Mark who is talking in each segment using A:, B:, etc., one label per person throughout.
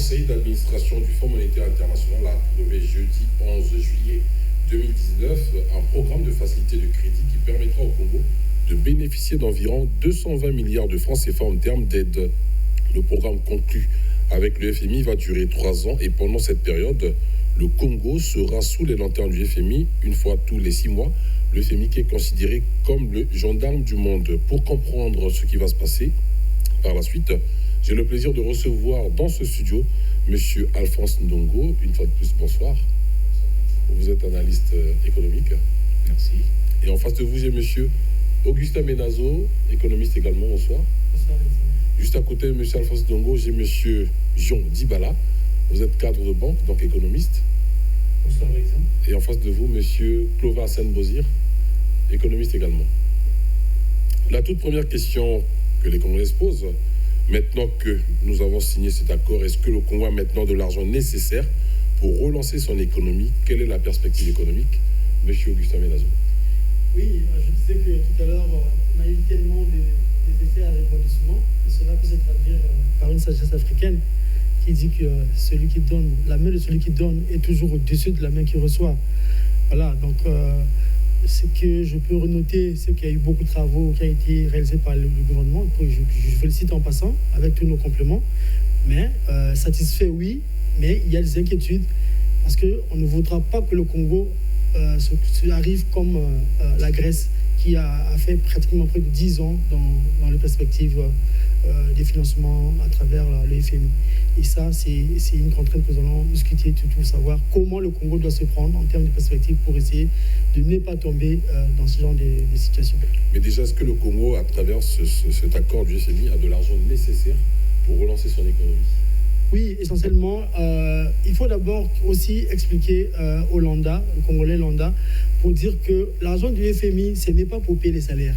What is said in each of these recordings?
A: conseil d'administration du Fonds monétaire international a approuvé jeudi 11 juillet 2019 un programme de facilité de crédit qui permettra au Congo de bénéficier d'environ 220 milliards de francs CFA en termes d'aide. Le programme conclu avec le FMI va durer 3 ans et pendant cette période, le Congo sera sous les lanternes du FMI une fois tous les 6 mois. Le FMI qui est considéré comme le gendarme du monde. Pour comprendre ce qui va se passer par la suite, j'ai le plaisir de recevoir dans ce studio M. Alphonse Ndongo. Une fois de plus, bonsoir. Vous êtes analyste économique.
B: Merci.
A: Et en face de vous, j'ai M. Augustin Menazo, économiste également. Bonsoir.
C: Bonsoir.
A: Juste à côté de M. Alphonse Ndongo, j'ai M. Jean Dibala. Vous êtes cadre de banque, donc économiste.
C: Bonsoir, Alexandre.
A: Et en face de vous, M. Clovis Hassan Bozir, économiste également. La toute première question que les Congolais se posent, maintenant que nous avons signé cet accord, est-ce que le Congo a maintenant de l'argent nécessaire pour relancer son économie? Quelle est la perspective économique? Monsieur Augustin Menazo.
C: Oui, je disais que tout à l'heure, on a eu tellement des effets à rebondissement, et cela peut se traduire par une sagesse africaine qui dit que celui qui donne, la main de celui qui donne est toujours au-dessus de la main qui reçoit. Voilà, donc ce que je peux renoter, c'est qu'il y a eu beaucoup de travaux qui ont été réalisés par le gouvernement, je félicite en passant, avec tous nos compléments, mais satisfait, oui, mais il y a des inquiétudes, parce qu'on ne voudra pas que le Congo arrive comme la Grèce, qui a fait pratiquement près de 10 ans dans les perspectives des financements à travers le FMI. Et ça, c'est une contrainte que nous allons discuter, tout savoir comment le Congo doit se prendre en termes de perspectives pour essayer de ne pas tomber dans ce genre de situations.
A: Mais déjà, est-ce que le Congo, à travers cet accord du FMI, a de l'argent nécessaire pour relancer son économie?
C: Oui, essentiellement, il faut d'abord aussi expliquer aux Landa, aux Congolais Landa, pour dire que l'argent du FMI, ce n'est pas pour payer les salaires.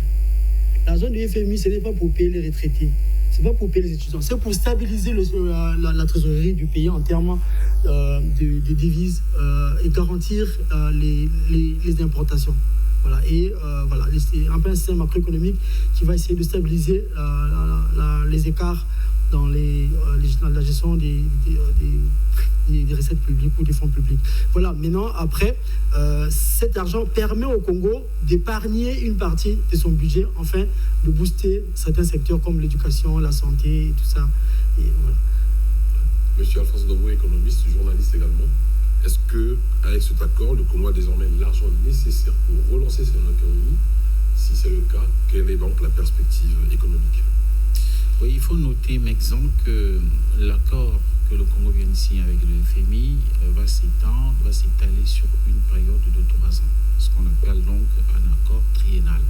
C: L'argent du FMI, ce n'est pas pour payer les retraités. Ce n'est pas pour payer les étudiants. C'est pour stabiliser la trésorerie du pays en termes de devises et garantir les importations. Voilà. Et voilà, un peu un système macroéconomique qui va essayer de stabiliser les écarts dans la gestion des recettes publiques ou des fonds publics. Voilà, maintenant, après, cet argent permet au Congo d'épargner une partie de son budget, enfin, de booster certains secteurs comme l'éducation, la santé et tout ça. Et voilà.
A: Monsieur Alphonse Ndongo, économiste, journaliste également, est-ce qu'avec cet accord, le Congo a désormais l'argent nécessaire pour relancer son économie? Si c'est le cas, quelle est donc la perspective économique?
B: Oui, il faut noter, Maxon, que l'accord que le Congo vient de signer avec le FMI va s'étaler sur une période de 3 ans, ce qu'on appelle donc un accord triennal.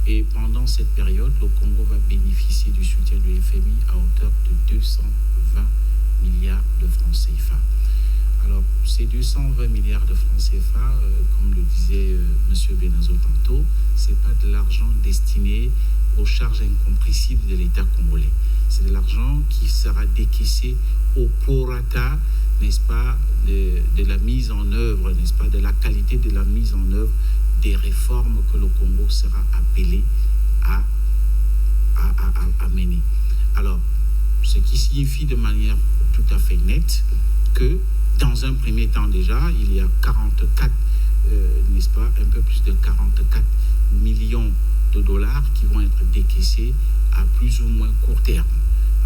B: Et pendant cette période, le Congo va bénéficier du soutien du FMI à hauteur de 220 milliards de francs CFA. Alors, ces 220 milliards de francs CFA, comme le disait M. Benazo tantôt, ce n'est pas de l'argent destiné aux charges incompressibles de l'État congolais. C'est de l'argent qui sera décaissé au prorata, n'est-ce pas, de la mise en œuvre, n'est-ce pas, de la qualité de la mise en œuvre des réformes que le Congo sera appelé à mener. Alors, ce qui signifie de manière tout à fait nette que, dans un premier temps déjà, il y a 44, n'est-ce pas, un peu plus de 44 millions de dollars qui vont être décaissés à plus ou moins court terme,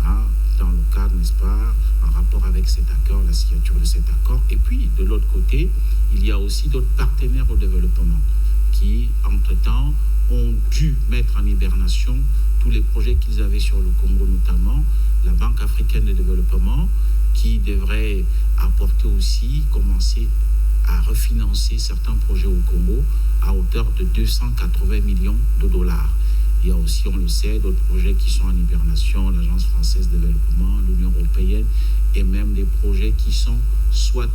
B: hein, dans le cadre, n'est-ce pas, en rapport avec cet accord, la signature de cet accord. Et puis, de l'autre côté, il y a aussi d'autres partenaires au développement qui, entre-temps, ont dû mettre en hibernation tous les projets qu'ils avaient sur le Congo, notamment la Banque africaine de développement, qui devrait apporter aussi, commencer à refinancer certains projets au Congo à hauteur de 280 millions de dollars. Il y a aussi, on le sait, d'autres projets qui sont en hibernation, l'Agence française de développement, l'Union européenne, et même des projets qui sont soit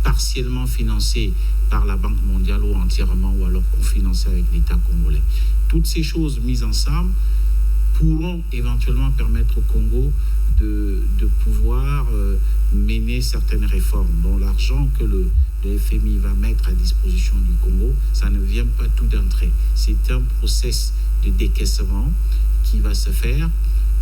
B: partiellement financés par la Banque mondiale ou entièrement, ou alors cofinancés avec l'État congolais. Toutes ces choses mises ensemble pourront éventuellement permettre au Congo de pouvoir mener certaines réformes, dont l'argent que le FMI va mettre à disposition du Congo, ça ne vient pas tout d'un trait. C'est un process de décaissement qui va se faire.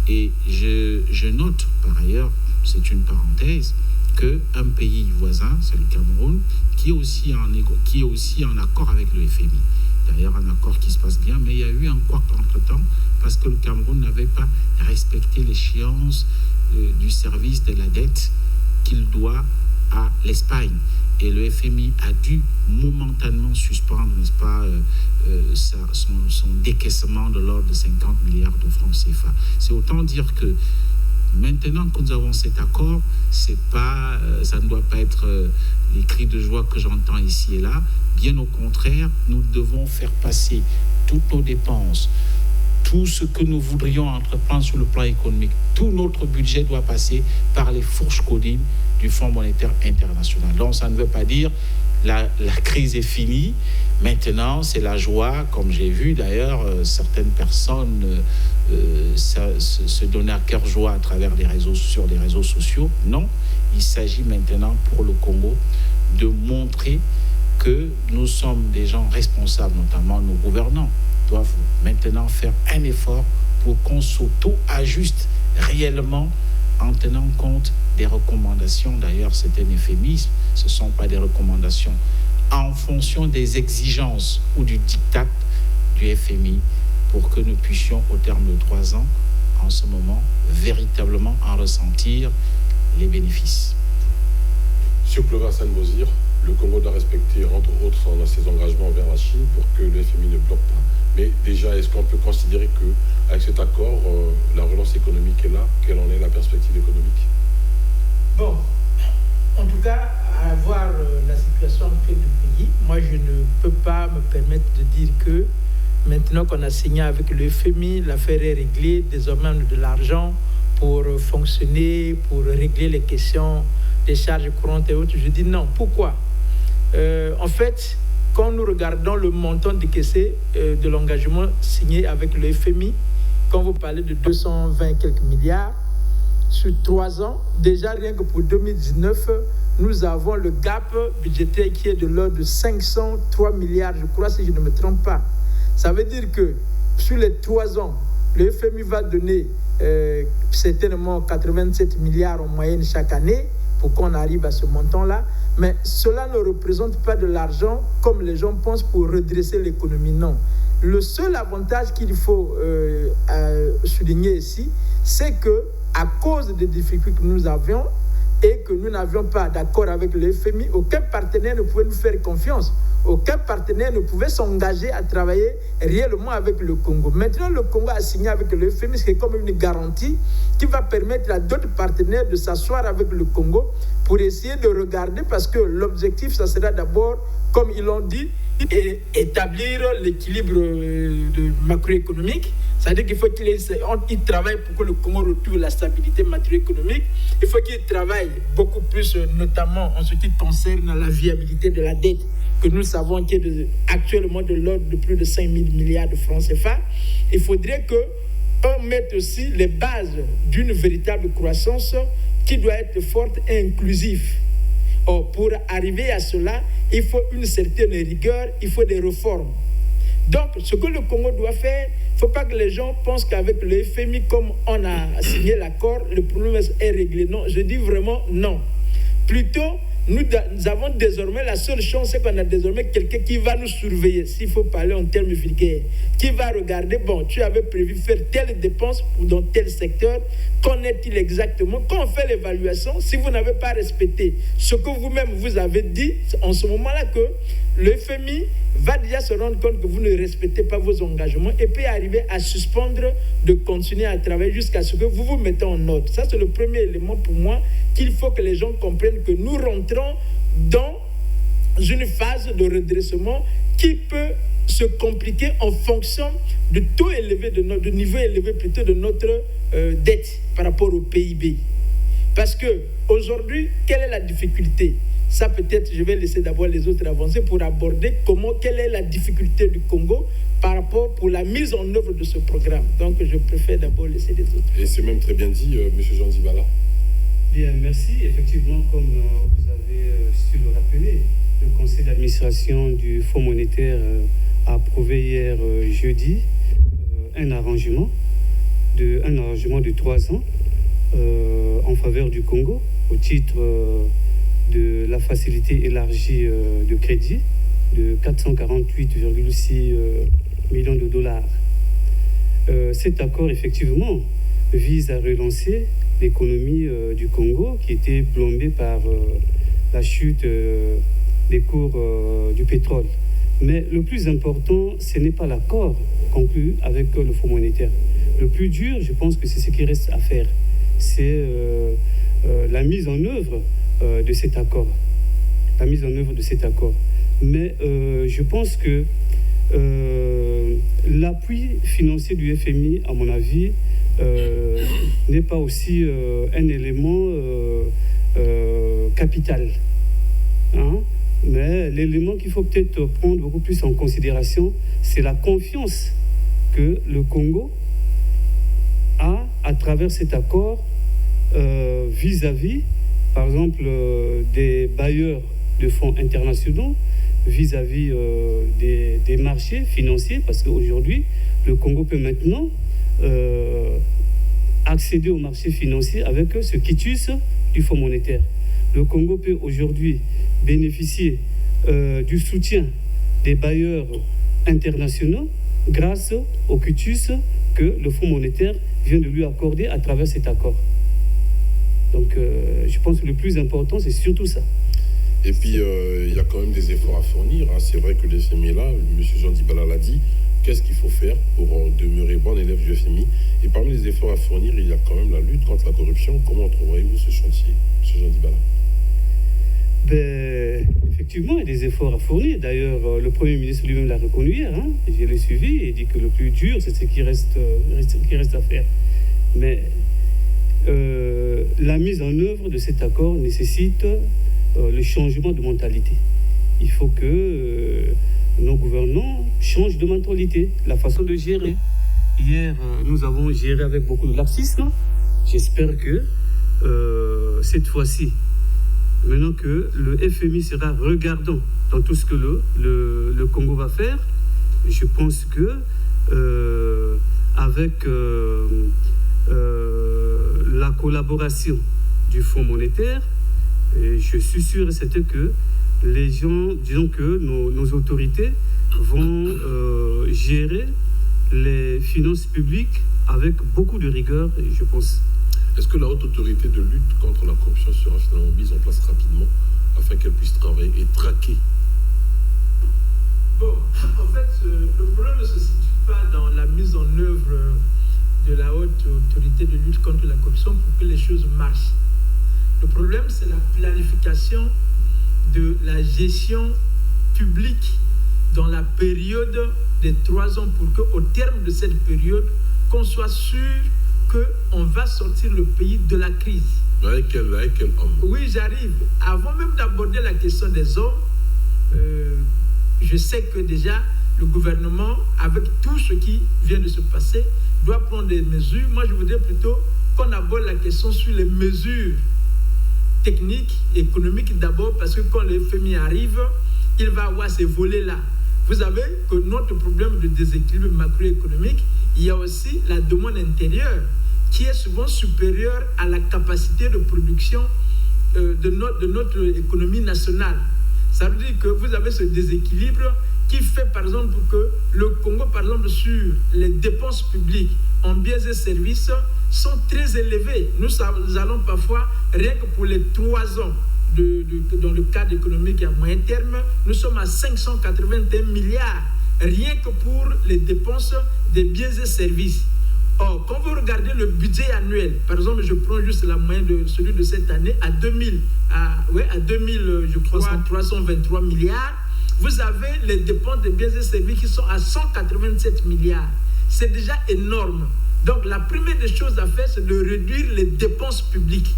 B: Et je note par ailleurs c'est une parenthèse, qu'un pays voisin, c'est le Cameroun, qui est aussi en accord avec le FMI. D'ailleurs, un accord qui se passe bien, mais il y a eu un couac entre-temps parce que le Cameroun n'avait pas respecté l'échéance du service de la dette qu'il doit à l'Espagne. Et le FMI a dû momentanément suspendre, n'est-ce pas, son décaissement de l'ordre de 50 milliards de francs CFA. C'est autant dire que maintenant que nous avons cet accord, ça ne doit pas être les cris de joie que j'entends ici et là. Bien au contraire, nous devons faire passer toutes nos dépenses, tout ce que nous voudrions entreprendre sur le plan économique, tout notre budget doit passer par les fourches caudines du Fonds monétaire international. Donc ça ne veut pas dire la crise est finie. Maintenant, c'est la joie, comme j'ai vu d'ailleurs certaines personnes se donner à cœur joie à travers sur les réseaux sociaux. Non, il s'agit maintenant pour le Congo de montrer que nous sommes des gens responsables, notamment nos gouvernants doivent maintenant faire un effort pour qu'on s'auto-ajuste réellement en tenant compte des recommandations. D'ailleurs, c'est un euphémisme, ce ne sont pas des recommandations, en fonction des exigences ou du diktat du FMI pour que nous puissions, au terme de 3 ans, en ce moment, véritablement en ressentir les bénéfices.
A: Sur Clovis Bozir, le Congo doit respecter, entre autres, ses engagements envers la Chine pour que le FMI ne bloque pas. Mais déjà, est-ce qu'on peut considérer qu'avec cet accord, la relance économique est là? Quelle en est la perspective économique?
D: Bon, en tout cas, à voir la situation actuelle du pays, moi je ne peux pas me permettre de dire que maintenant qu'on a signé avec le FMI, l'affaire est réglée, désormais on a de l'argent pour fonctionner, pour régler les questions des charges courantes et autres. Je dis non. Pourquoi? En fait, quand nous regardons le montant décaissé de l'engagement signé avec le FMI, quand vous parlez de 220 quelques milliards, sur 3 ans, déjà rien que pour 2019, nous avons le gap budgétaire qui est de l'ordre de 503 milliards, je crois, si je ne me trompe pas. Ça veut dire que sur les 3 ans, le FMI va donner certainement 87 milliards en moyenne chaque année pour qu'on arrive à ce montant-là. Mais cela ne représente pas de l'argent comme les gens pensent pour redresser l'économie. Non. Le seul avantage qu'il faut souligner ici, c'est que à cause des difficultés que nous avions et que nous n'avions pas d'accord avec le FMI, aucun partenaire ne pouvait nous faire confiance. Aucun partenaire ne pouvait s'engager à travailler réellement avec le Congo. Maintenant, le Congo a signé avec le FMI, c'est comme une garantie qui va permettre à d'autres partenaires de s'asseoir avec le Congo pour essayer de regarder, parce que l'objectif, ça sera d'abord, comme ils l'ont dit, établir l'équilibre macroéconomique. C'est-à-dire qu'il faut qu'il travaille pour que le Congo retrouve la stabilité macroéconomique. Il faut qu'il travaille beaucoup plus, notamment en ce qui concerne la viabilité de la dette, que nous savons qui est actuellement de l'ordre de plus de 5 000 milliards de francs CFA. Il faudrait qu'on mette aussi les bases d'une véritable croissance qui doit être forte et inclusive. Or, pour arriver à cela, il faut une certaine rigueur, il faut des réformes. Donc, ce que le Congo doit faire, il ne faut pas que les gens pensent qu'avec le FMI, comme on a signé l'accord, le problème est réglé. Non, je dis vraiment non. Plutôt, nous avons désormais, la seule chance, c'est qu'on a désormais quelqu'un qui va nous surveiller, s'il faut parler en termes vulgaires, qui va regarder, bon, tu avais prévu faire telle dépense ou dans tel secteur, qu'en est-il exactement? Quand on fait l'évaluation, si vous n'avez pas respecté ce que vous-même vous avez dit, en ce moment-là que le FMI va déjà se rendre compte que vous ne respectez pas vos engagements et peut arriver à suspendre de continuer à travailler jusqu'à ce que vous vous mettez en ordre. Ça, c'est le premier élément pour moi qu'il faut que les gens comprennent, que nous rentrons dans une phase de redressement qui peut se compliquer en fonction du taux élevé, du niveau élevé plutôt de notre dette par rapport au PIB. Parce que aujourd'hui, quelle est la difficulté? Ça, peut-être, je vais laisser d'abord les autres avancer pour aborder quelle est la difficulté du Congo par rapport pour la mise en œuvre de ce programme. Donc, je préfère d'abord laisser les autres.
A: Et c'est même très bien dit, M. Jean Dibala.
E: Bien, merci. Effectivement, comme vous avez su le rappeler, le conseil d'administration du Fonds monétaire a approuvé hier jeudi un arrangement de 3 ans en faveur du Congo au titre de la facilité élargie de crédit de 448,6 millions de dollars. Cet accord, effectivement, vise à relancer l'économie du Congo qui était plombée par la chute des cours du pétrole. Mais le plus important, ce n'est pas l'accord conclu avec le Fonds monétaire. Le plus dur, je pense que c'est ce qui reste à faire. C'est la mise en œuvre de cet accord. La mise en œuvre de cet accord. Mais je pense que l'appui financier du FMI, à mon avis, n'est pas aussi un élément capital. Hein? Mais l'élément qu'il faut peut-être prendre beaucoup plus en considération, c'est la confiance que le Congo a à travers cet accord vis-à-vis, par exemple, des bailleurs de fonds internationaux, vis-à-vis des marchés financiers, parce qu'aujourd'hui, le Congo peut maintenant accéder aux marchés financiers avec ce quitus du Fonds monétaire. Le Congo peut aujourd'hui bénéficier du soutien des bailleurs internationaux grâce au quitus que le Fonds monétaire vient de lui accorder à travers cet accord. Donc, je pense que le plus important, c'est surtout ça.
A: Et puis, il y a quand même des efforts à fournir. Hein. C'est vrai que le FMI est là, M. Jean Dibala l'a dit. Qu'est-ce qu'il faut faire pour demeurer bon élève du FMI? Et parmi les efforts à fournir, il y a quand même la lutte contre la corruption. Comment trouverez-vous ce chantier, M. Jean Dibala?
E: Effectivement, il y a des efforts à fournir. D'ailleurs, le Premier ministre lui-même l'a reconnu hier. Hein, et je l'ai suivi et dit que le plus dur, c'est ce qui reste à faire. Mais la mise en œuvre de cet accord nécessite le changement de mentalité. Il faut que nos gouvernants changent de mentalité, la façon de gérer. Hier, nous avons géré avec beaucoup de laxisme. J'espère que cette fois-ci, maintenant que le FMI sera regardant dans tout ce que le Congo va faire, je pense que avec la collaboration du Fonds monétaire, je suis sûr et certain que les gens, disons que nos autorités vont gérer les finances publiques avec beaucoup de rigueur, je pense.
A: Est-ce que la haute autorité de lutte contre la corruption sera finalement mise en place rapidement afin qu'elle puisse travailler et traquer?
D: Bon, en fait, le problème ne se situe pas dans la mise en œuvre de la haute autorité de lutte contre la corruption pour que les choses marchent. Le problème, c'est la planification de la gestion publique dans la période des 3 ans pour qu'au terme de cette période, qu'on soit sûr qu'on va sortir le pays de la crise.
A: Avec quel homme?
D: Oui, j'arrive. Avant même d'aborder la question des hommes, je sais que déjà le gouvernement, avec tout ce qui vient de se passer, doit prendre des mesures. Moi, je voudrais plutôt qu'on aborde la question sur les mesures techniques, économiques d'abord, parce que quand le FMI arrive, il va avoir ces volets-là. Vous savez que notre problème de déséquilibre macroéconomique, il y a aussi la demande intérieure qui est souvent supérieure à la capacité de production de notre économie nationale. Ça veut dire que vous avez ce déséquilibre qui fait par exemple que le Congo, par exemple, sur les dépenses publiques en biens et services sont très élevées. Nous allons parfois, rien que pour les 3 ans, dans le cadre économique à moyen terme, nous sommes à 581 milliards, rien que pour les dépenses des biens et services. Or, quand vous regardez le budget annuel, par exemple, je prends juste la moyenne de celui de cette année, à 2000, je crois, 323 milliards, vous avez les dépenses des biens et services qui sont à 187 milliards. C'est déjà énorme. Donc, la première des choses à faire, c'est de réduire les dépenses publiques.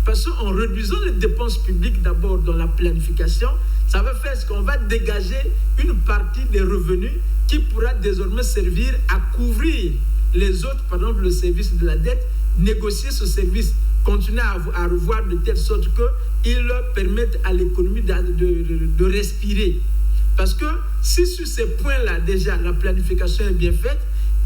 D: Parce qu'en réduisant les dépenses publiques d'abord dans la planification, ça va faire ce qu'on va dégager une partie des revenus qui pourra désormais servir à couvrir les autres, par exemple le service de la dette, négocier ce service, continuer à revoir de telle sorte qu'il permette à l'économie de respirer. Parce que si sur ces points-là déjà la planification est bien faite,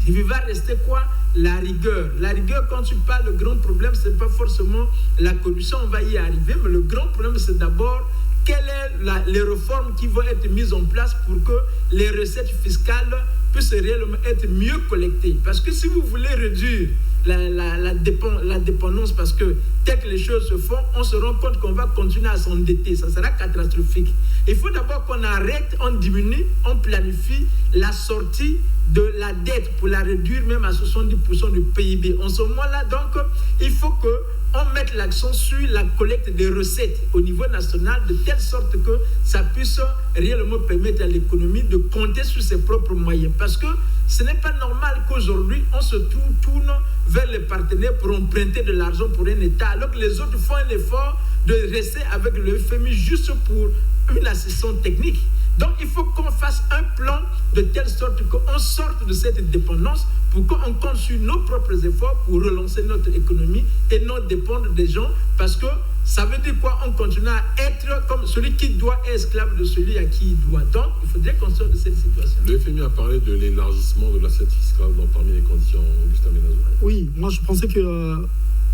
D: il va rester quoi? la rigueur. La rigueur, quand tu parles, le grand problème, ce n'est pas forcément la corruption, on va y arriver, mais le grand problème, c'est d'abord quelles sont les réformes qui vont être mises en place pour que les recettes fiscales puissent réellement être mieux collectées. Parce que si vous voulez réduire la dépendance, parce que dès que les choses se font, on se rend compte qu'on va continuer à s'endetter. Ça sera catastrophique. Il faut d'abord qu'on arrête, on diminue, on planifie la sortie de la dette pour la réduire même à 70% du PIB. En ce moment-là, donc, il faut qu'on mette l'accent sur la collecte des recettes au niveau national de telle sorte que ça puisse réellement permettre à l'économie de compter sur ses propres moyens. Parce que ce n'est pas normal qu'aujourd'hui, on se tourne vers les partenaires pour emprunter de l'argent pour un État, alors que les autres font un effort de rester avec le FMI juste pour une assistance technique. Donc, il faut qu'on fasse un plan de telle sorte qu'on sorte de cette dépendance pour qu'on compte sur nos propres efforts pour relancer notre économie et non dépendre des gens. Parce que ça veut dire quoi? On continue à être comme celui qui doit être esclave de celui à qui il doit. Donc, il faudrait qu'on sorte de cette situation.
A: Le FMI a parlé de l'élargissement de l'assiette fiscale parmi les conditions, Augustin Menazo.
C: Oui, moi je pensais que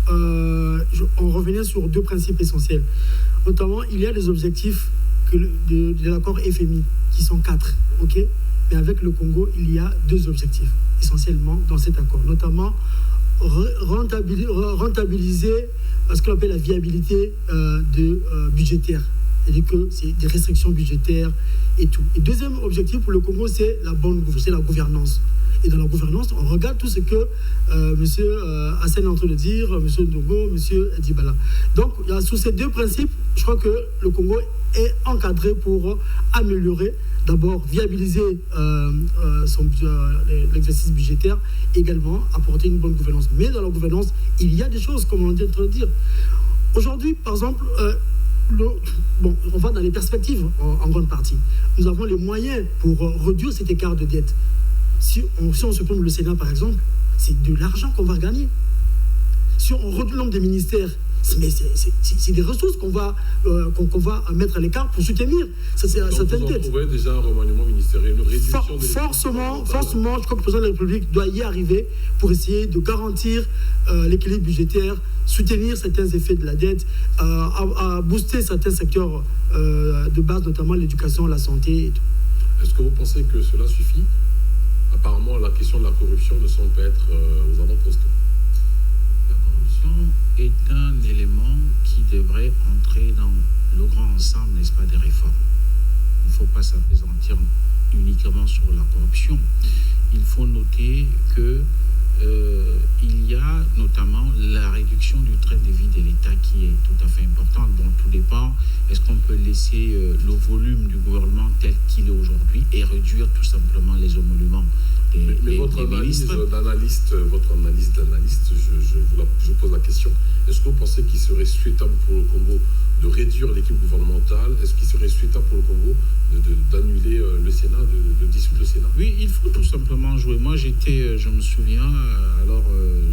C: on revenait sur deux principes essentiels. Notamment, il y a des objectifs de l'accord FMI, qui sont 4, ok? Mais avec le Congo, il y a 2 objectifs, essentiellement, dans cet accord. Notamment, rentabiliser ce qu'on appelle la viabilité budgétaire. C'est-à-dire que c'est des restrictions budgétaires et tout. Et deuxième objectif pour le Congo, c'est la gouvernance. Et dans la gouvernance, on regarde tout ce que M. Hassan est en train de dire, M. Ndongo, M. Dibala. Donc, sous ces 2 principes, je crois que le Congo est encadré pour améliorer, d'abord viabiliser l'exercice budgétaire, également apporter une bonne gouvernance. Mais dans la gouvernance, il y a des choses, comme on est en train de dire. Aujourd'hui, par exemple, on va dans les perspectives en grande partie. Nous avons les moyens pour réduire cet écart de dette. Si on se prend le Sénat, par exemple, c'est de l'argent qu'on va gagner. Si on réduit le nombre des ministères, c'est des ressources qu'on va mettre à l'écart pour soutenir certaines dettes.
A: Vous trouvez déjà un remaniement ministériel, une réduction
C: forcément, je crois que le président de la République doit y arriver pour essayer de garantir l'équilibre budgétaire, soutenir certains effets de la dette, à booster certains secteurs de base, notamment l'éducation, la santé et tout.
A: Est-ce que vous pensez que cela suffit? Apparemment, la question de la corruption ne semble pas être aux avant-postes.
B: La corruption est un élément qui devrait entrer dans le grand ensemble, n'est-ce pas, des réformes. Il ne faut pas s'appesantir uniquement sur la corruption. Il faut noter que il y a notamment la réduction du train de vie de l'État qui est tout à fait importante. Bon, tout dépend. Est-ce qu'on peut laisser le volume du gouvernement tel qu'il est aujourd'hui et réduire tout simplement les émoluments
A: mais votre analyse d'analyste, je pose la question. Est-ce que vous pensez qu'il serait souhaitable pour le Congo de réduire l'équipe gouvernementale? Est-ce qu'il serait souhaitable pour le Congo d'annuler le Sénat, de dissoudre le Sénat?
B: Oui, il faut tout simplement jouer. Moi, je me souviens,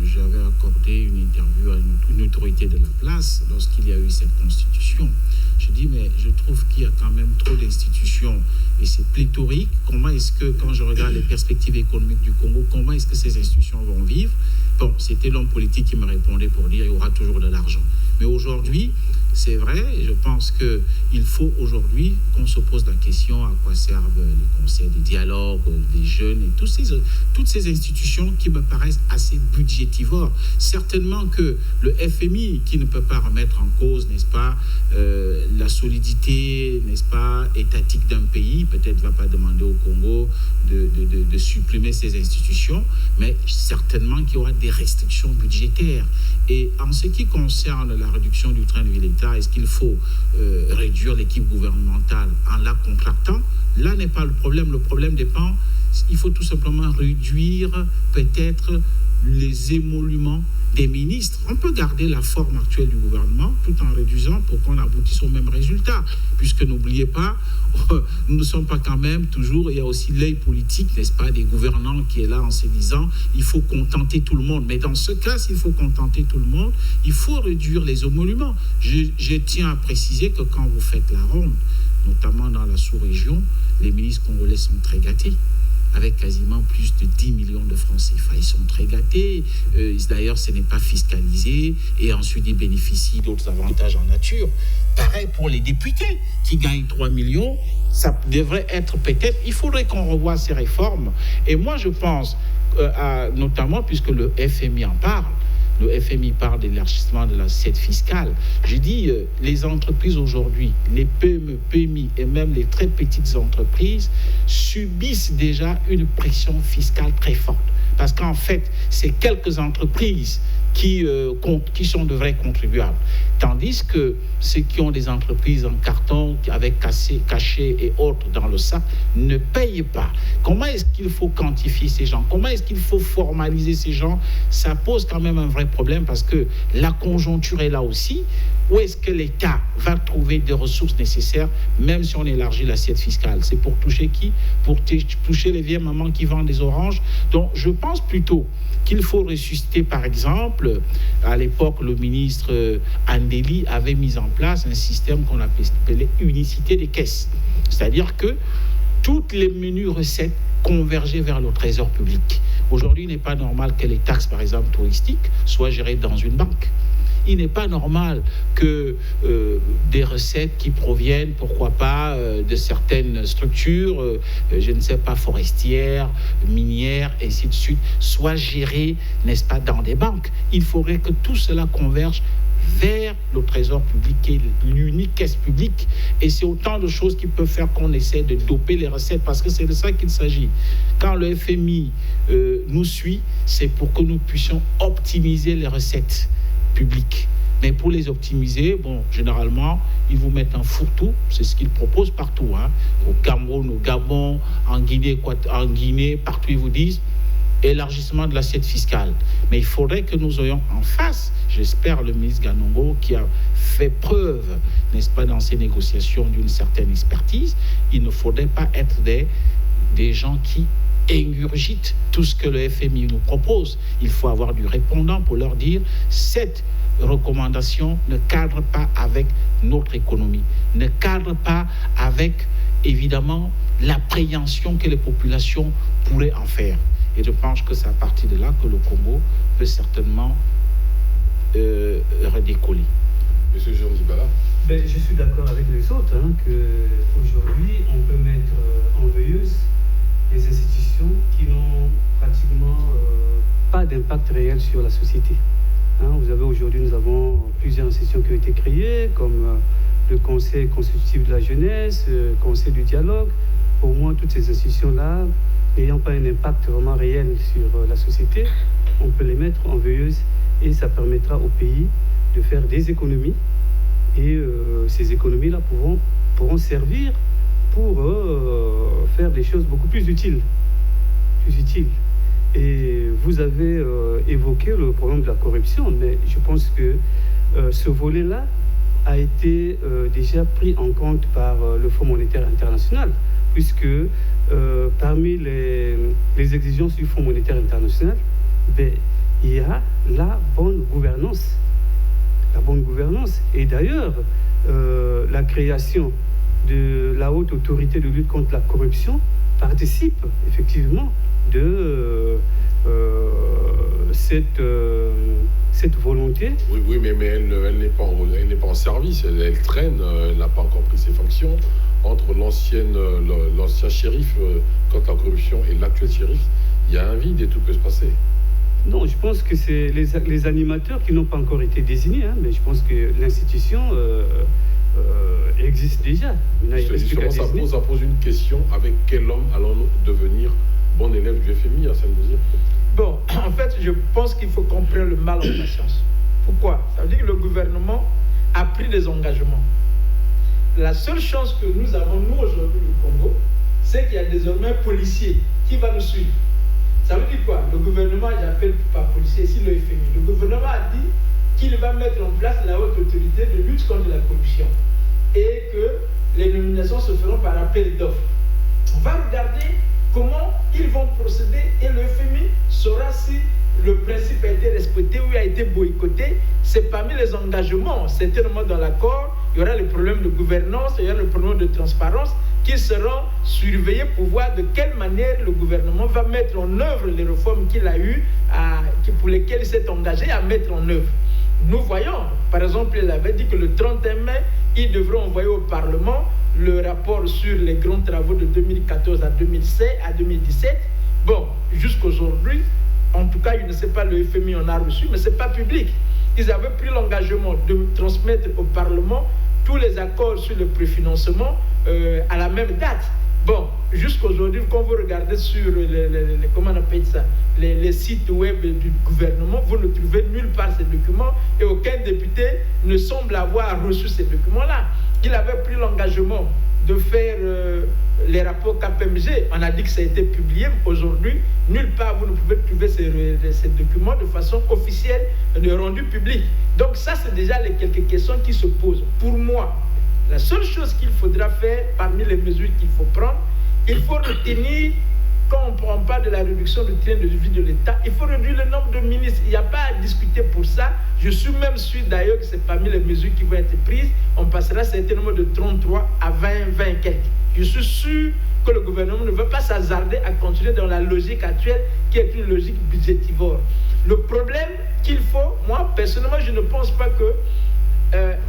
B: j'avais accordé une interview à une autorité de la place lorsqu'il y a eu cette constitution. Je dis, mais je trouve qu'il y a quand même trop d'institutions et c'est pléthorique. Comment est-ce que, quand je regarde les perspectives économiques du Congo, comment est-ce que ces institutions vont vivre? Bon, c'était l'homme politique qui me répondait pour dire qu'il y aura toujours de l'argent. Mais aujourd'hui, c'est vrai, je pense qu'il faut aujourd'hui qu'on se pose la question à quoi servent les conseils de dialogue des jeunes et toutes ces institutions qui me paraissent assez budgétivores. Certainement que le FMI, qui ne peut pas remettre en cause, n'est-ce pas, la solidité, n'est-ce pas, étatique d'un pays, peut-être ne va pas demander au Congo de supprimer ces institutions, mais certainement qu'il y aura des restrictions budgétaires. Et en ce qui concerne la réduction du train de vie de l'État, est-ce qu'il faut réduire l'équipe gouvernementale en la contractant? Là n'est pas le problème. Le problème dépend, il faut tout simplement réduire peut-être les émoluments des ministres. On peut garder la forme actuelle du gouvernement tout en réduisant pour qu'on aboutisse au même résultat. Puisque n'oubliez pas, nous ne sommes pas quand même toujours, il y a aussi l'œil politique, n'est-ce pas, des gouvernants qui est là en se disant il faut contenter tout le monde. Mais dans ce cas, s'il faut contenter tout le monde, il faut réduire les émoluments. Je tiens à préciser que quand vous faites la ronde, notamment dans la sous-région, les ministres congolais sont très gâtés. avec quasiment plus de 10 millions de francs CFA. Ils sont très gâtés. D'ailleurs, ce n'est pas fiscalisé. Et ensuite, ils bénéficient d'autres avantages en nature. Pareil pour les députés qui gagnent 3 millions. Ça devrait être peut-être... Il faudrait qu'on revoie ces réformes. Et moi, je pense, notamment puisque le FMI en parle, le FMI parle d'élargissement de l'assiette fiscale. Je dis, les entreprises aujourd'hui, les PME, PMI et même les très petites entreprises subissent déjà une pression fiscale très forte. Parce qu'en fait, c'est quelques entreprises qui sont de vrais contribuables. Tandis que ceux qui ont des entreprises en carton, avec cachets et autres dans le sac, ne payent pas. Comment est-ce qu'il faut quantifier ces gens? Comment est-ce qu'il faut formaliser ces gens? Ça pose quand même un vrai problème parce que la conjoncture est là aussi. Où est-ce que l'État va trouver des ressources nécessaires, même si on élargit l'assiette fiscale? C'est pour toucher qui? Pour toucher les vieilles mamans qui vendent des oranges. Donc, je pense plutôt qu'il faut ressusciter, par exemple, à l'époque, le ministre Andeli avait mis en place un système qu'on appelait unicité des caisses. C'est-à-dire que toutes les menues recettes convergeaient vers le trésor public. Aujourd'hui, il n'est pas normal que les taxes, par exemple, touristiques, soient gérées dans une banque. Il n'est pas normal que des recettes qui proviennent, pourquoi pas, de certaines structures, je ne sais pas, forestières, minières, et ainsi de suite, soient gérées, n'est-ce pas, dans des banques. Il faudrait que tout cela converge vers le trésor public et l'unique caisse publique. Et c'est autant de choses qui peuvent faire qu'on essaie de doper les recettes, parce que c'est de ça qu'il s'agit. Quand le FMI nous suit, c'est pour que nous puissions optimiser les recettes publiques. Mais pour les optimiser, bon, généralement, ils vous mettent un fourre-tout, c'est ce qu'ils proposent partout, hein. Au Cameroun, au Gabon, en Guinée, partout ils vous disent élargissement de l'assiette fiscale. Mais il faudrait que nous ayons en face, j'espère, le ministre Ganongo, qui a fait preuve, n'est-ce pas, dans ces négociations d'une certaine expertise. Il ne faudrait pas être des gens qui ingurgitent tout ce que le FMI nous propose. Il faut avoir du répondant pour leur dire cette recommandation ne cadre pas avec notre économie, ne cadre pas avec, évidemment, l'appréhension que les populations pourraient en faire. Et je pense que c'est à partir de là que le Congo peut certainement redécoller.
A: Monsieur Jean Dibala.
E: Je suis d'accord avec les autres, hein, qu'aujourd'hui, on peut mettre en veilleuse des institutions qui n'ont pratiquement pas d'impact réel sur la société. Hein, vous avez aujourd'hui, nous avons plusieurs institutions qui ont été créées, comme le Conseil constitutif de la jeunesse, le Conseil du dialogue. Pour moi, toutes ces institutions-là, n'ayant pas un impact vraiment réel sur la société, on peut les mettre en veilleuse et ça permettra au pays de faire des économies. Et ces économies-là pourront servir pour faire des choses beaucoup plus utiles. Et vous avez évoqué le problème de la corruption, mais je pense que ce volet-là a été déjà pris en compte par le Fonds monétaire international, puisque parmi les exigences du Fonds monétaire international, il y a la bonne gouvernance. La bonne gouvernance. Et d'ailleurs, la création de la haute autorité de lutte contre la corruption participe effectivement de cette volonté.
A: Oui, mais elle n'est pas en service, elle traîne, elle n'a pas encore pris ses fonctions. Entre l'ancien shérif contre la corruption et l'actuel shérif, il y a un vide et tout peut se passer.
E: Non, je pense que c'est les animateurs qui n'ont pas encore été désignés, hein, mais je pense que l'institution existe déjà.
A: Justement, ça pose une question: avec quel homme allons-nous devenir bon élève du FMI, à Saint-Désir?
D: Bon, en fait, je pense qu'il faut qu'on prenne le mal en patience. Pourquoi? Ça veut dire que le gouvernement a pris des engagements. La seule chance que nous avons, nous, aujourd'hui, au Congo, c'est qu'il y a désormais un policier qui va nous suivre. Ça veut dire quoi? Le gouvernement, j'appelle pas policier, ici le FMI. Le gouvernement a dit qu'il va mettre en place la haute autorité de lutte contre la corruption et que les nominations se feront par appel d'offres. On va regarder comment ils vont procéder et le FMI saura si le principe a été respecté ou a été boycotté. C'est parmi les engagements, certainement dans l'accord il y aura le problème de gouvernance, il y aura le problème de transparence qui seront surveillés pour voir de quelle manière le gouvernement va mettre en œuvre les réformes qu'il a eues, pour lesquelles il s'est engagé à mettre en œuvre. Nous voyons, par exemple, il avait dit que le 31 mai, il devrait envoyer au Parlement le rapport sur les grands travaux de 2014 à 2017. Bon, jusqu'aujourd'hui, en tout cas, je ne sais pas, le FMI en a reçu, mais ce n'est pas public. Ils avaient pris l'engagement de transmettre au Parlement tous les accords sur le préfinancement à la même date. Bon, jusqu'aujourd'hui, quand vous regardez sur comment on appelle ça, les sites web du gouvernement, vous ne trouvez nulle part ces documents et aucun député ne semble avoir reçu ces documents-là. Il avait pris l'engagement de faire les rapports KPMG. On a dit que ça a été publié. Aujourd'hui, nulle part vous ne pouvez trouver ces documents de façon officielle rendus publics. Donc ça, c'est déjà les quelques questions qui se posent. Pour moi, la seule chose qu'il faudra faire parmi les mesures qu'il faut prendre, il faut retenir, quand on parle de la réduction du train de vie de l'État, il faut réduire le nombre de ministres. Il n'y a pas à discuter pour ça. Je suis même sûr d'ailleurs que c'est parmi les mesures qui vont être prises. On passera certainement de 33 à 20 et quelques. Je suis sûr que le gouvernement ne veut pas s'hasarder à continuer dans la logique actuelle qui est une logique budgétivore. Le problème qu'il faut, moi personnellement, je ne pense pas que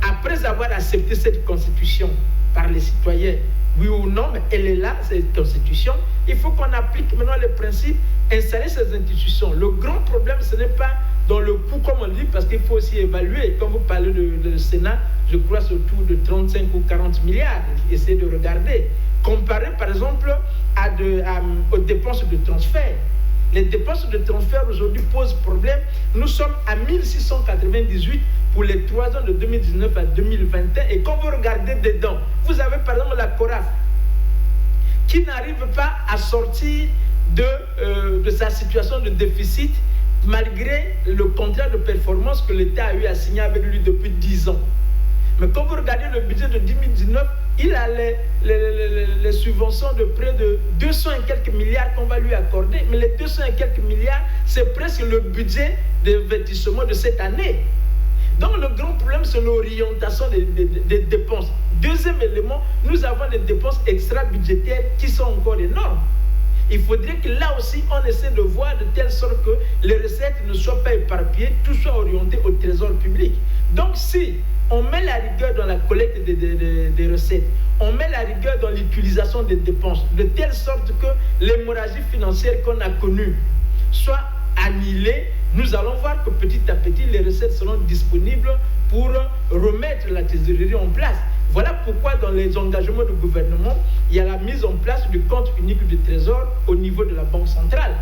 D: après avoir accepté cette constitution par les citoyens, oui ou non, mais elle est là, cette constitution, il faut qu'on applique maintenant les principes, installer ces institutions. Le grand problème, ce n'est pas dans le coût, comme on dit, parce qu'il faut aussi évaluer. Quand vous parlez de Sénat, je crois c'est autour de 35 ou 40 milliards. Essayez de regarder. Comparé, par exemple, aux dépenses de transfert. Les dépenses de transfert aujourd'hui posent problème. Nous sommes à 1698 pour les 3 ans de 2019 à 2021. Et quand vous regardez dedans, vous avez par exemple la CORAF qui n'arrive pas à sortir de sa situation de déficit malgré le contrat de performance que l'État a eu à signer avec lui depuis 10 ans. Mais quand vous regardez le budget de 2019, il a les subventions de près de 200 et quelques milliards qu'on va lui accorder. Mais les 200 et quelques milliards, c'est presque le budget d'investissement de cette année. Donc le grand problème, c'est l'orientation des dépenses. Deuxième élément, nous avons des dépenses extra-budgétaires qui sont encore énormes. Il faudrait que là aussi, on essaie de voir de telle sorte que les recettes ne soient pas éparpillées, tout soit orienté au trésor public. Donc si on met la rigueur dans la collecte des recettes, on met la rigueur dans l'utilisation des dépenses, de telle sorte que l'hémorragie financière qu'on a connue soit annihilée, nous allons voir que petit à petit, les recettes seront disponibles pour remettre la trésorerie en place. Voilà pourquoi dans les engagements du gouvernement, il y a la mise en place du compte unique du trésor au niveau de la Banque centrale,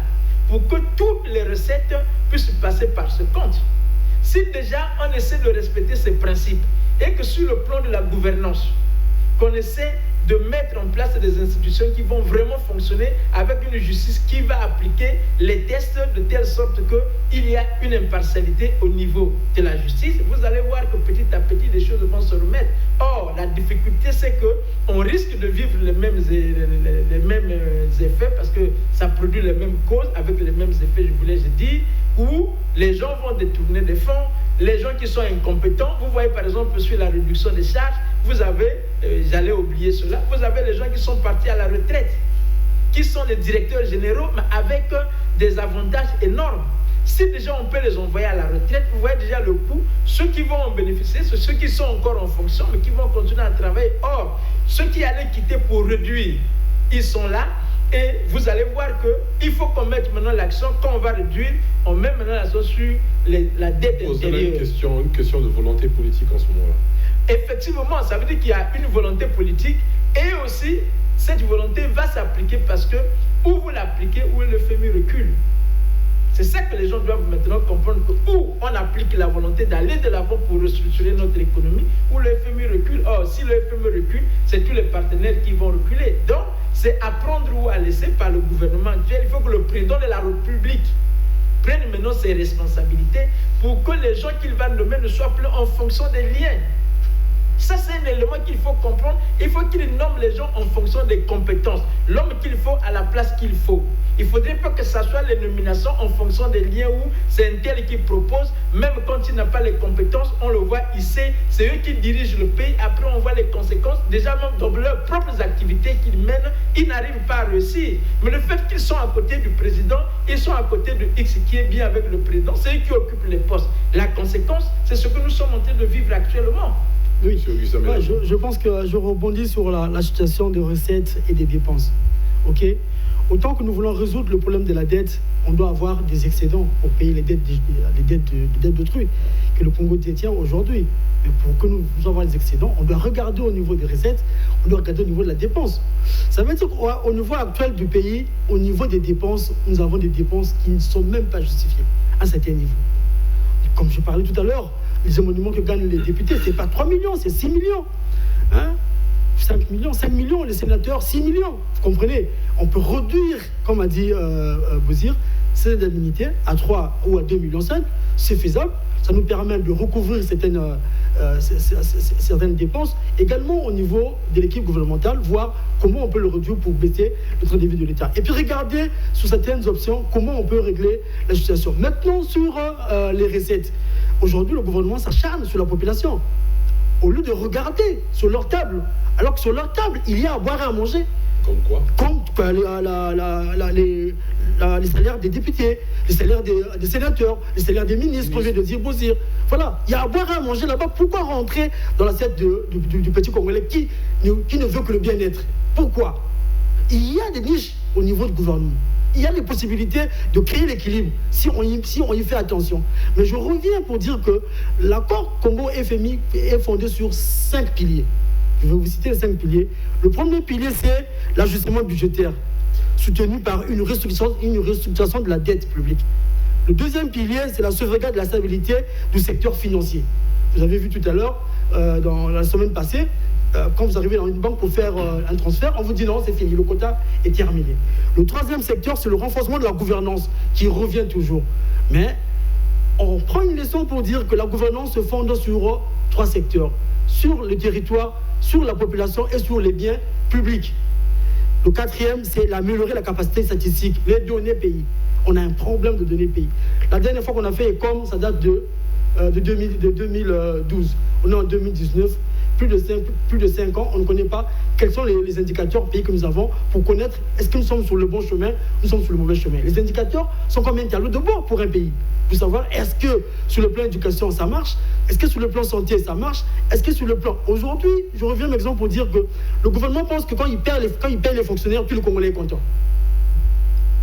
D: pour que toutes les recettes puissent passer par ce compte. Si déjà on essaie de respecter ces principes et que sur le plan de la gouvernance, qu'on essaie de mettre en place des institutions qui vont vraiment fonctionner avec une justice qui va appliquer les tests de telle sorte qu'il y a une impartialité au niveau de la justice, vous allez voir que petit à petit les choses vont se remettre. Or, la difficulté c'est qu'on risque de vivre les mêmes effets parce que ça produit les mêmes causes avec les mêmes effets, je voulais dire, où les gens vont détourner des fonds, les gens qui sont incompétents, vous voyez par exemple sur la réduction des charges, vous avez, j'allais oublier cela, vous avez les gens qui sont partis à la retraite, qui sont les directeurs généraux, mais avec des avantages énormes. Si déjà on peut les envoyer à la retraite, vous voyez déjà le coût. Ceux qui vont en bénéficier, c'est ceux qui sont encore en fonction, mais qui vont continuer à travailler. Or, ceux qui allaient quitter pour réduire, ils sont là. Et vous allez voir qu'il faut qu'on mette maintenant l'accent, quand on va réduire, on met maintenant l'accent sur la dette intérieure.
A: Une question de volonté politique en ce moment-là.
D: Effectivement, ça veut dire qu'il y a une volonté politique et aussi cette volonté va s'appliquer parce que où vous l'appliquez, où le FMI recule. C'est ça que les gens doivent maintenant comprendre, que où on applique la volonté d'aller de l'avant pour restructurer notre économie, où le FMI recule. Or, si le FMI recule, c'est tous les partenaires qui vont reculer. Donc, c'est à prendre ou à laisser par le gouvernement actuel. Il faut que le président de la République prenne maintenant ses responsabilités pour que les gens qu'il va nommer ne soient plus en fonction des liens Ça, c'est un élément qu'il faut comprendre. Il faut qu'il nomme les gens en fonction des compétences. L'homme qu'il faut à la place qu'il faut. Il ne faudrait pas que ça soit les nominations en fonction des liens où c'est un tel qui propose. Même quand il n'a pas les compétences, on le voit, il sait, c'est eux qui dirigent le pays. Après, on voit les conséquences. Déjà, même dans leurs propres activités qu'ils mènent, ils n'arrivent pas à réussir. Mais le fait qu'ils sont à côté du président, ils sont à côté de X qui est bien avec le président, c'est eux qui occupent les postes. La conséquence, c'est ce que nous sommes en train de vivre actuellement.
C: Oui, je pense que je rebondis sur la situation des recettes et des dépenses. Ok. Autant que nous voulons résoudre le problème de la dette, on doit avoir des excédents pour payer les dettes d'autrui que le Congo détient aujourd'hui. Mais pour que nous ayons des excédents, on doit regarder au niveau des recettes, on doit regarder au niveau de la dépense. Ça veut dire qu'au niveau actuel du pays, au niveau des dépenses, nous avons des dépenses qui ne sont même pas justifiées à certains niveaux. Comme je parlais tout à l'heure, les émoluments que gagnent les députés, ce n'est pas 3 millions, c'est 6 millions. 5 millions, les sénateurs, 6 millions. Vous comprenez? On peut réduire, comme a dit Bozir, ces indemnités à 3 ou à 2,5 millions. C'est faisable. Ça nous permet de recouvrir certaines dépenses. Également au niveau de l'équipe gouvernementale, voir comment on peut le réduire pour baisser le train de vie de l'État. Et puis regarder sur certaines options comment on peut régler la situation. Maintenant, sur les recettes. Aujourd'hui, le gouvernement s'acharne sur la population. Au lieu de regarder sur leur table, alors que sur leur table, il y a à boire et à manger.
A: Comme quoi?
C: Comme les salaires des députés, les salaires des sénateurs, les salaires des ministres, comme vient de dire Bozir. Voilà, il y a à boire et à manger là-bas. Pourquoi rentrer dans l'assiette du petit Congolais qui ne veut que le bien-être? Pourquoi? Il y a des niches au niveau du gouvernement. Il y a les possibilités de créer l'équilibre si on y fait attention. Mais je reviens pour dire que l'accord Congo-FMI est fondé sur 5 piliers. Je vais vous citer les 5 piliers. Le premier pilier, c'est l'ajustement budgétaire, soutenu par une restructuration de la dette publique. Le deuxième pilier, c'est la sauvegarde de la stabilité du secteur financier. Vous avez vu tout à l'heure, dans la semaine passée, quand vous arrivez dans une banque pour faire un transfert, on vous dit non, c'est fini, le quota est terminé. Le troisième secteur, c'est le renforcement de la gouvernance qui revient toujours. Mais on prend une leçon pour dire que la gouvernance se fonde sur 3 secteurs. Sur le territoire, sur la population et sur les biens publics. Le quatrième, c'est améliorer la capacité statistique, les données pays. On a un problème de données pays. La dernière fois qu'on a fait ECOM, ça date de 2012. On est en 2019. Plus de 5 ans, on ne connaît pas quels sont les indicateurs pays que nous avons pour connaître est-ce que nous sommes sur le bon chemin, nous sommes sur le mauvais chemin. Les indicateurs sont comme un tableau de bord pour un pays. Pour savoir est-ce que sur le plan éducation ça marche, est-ce que sur le plan santé ça marche, est-ce que sur le plan... Aujourd'hui, je reviens à un exemple pour dire que le gouvernement pense que quand il paye les fonctionnaires, tout le Congolais est content.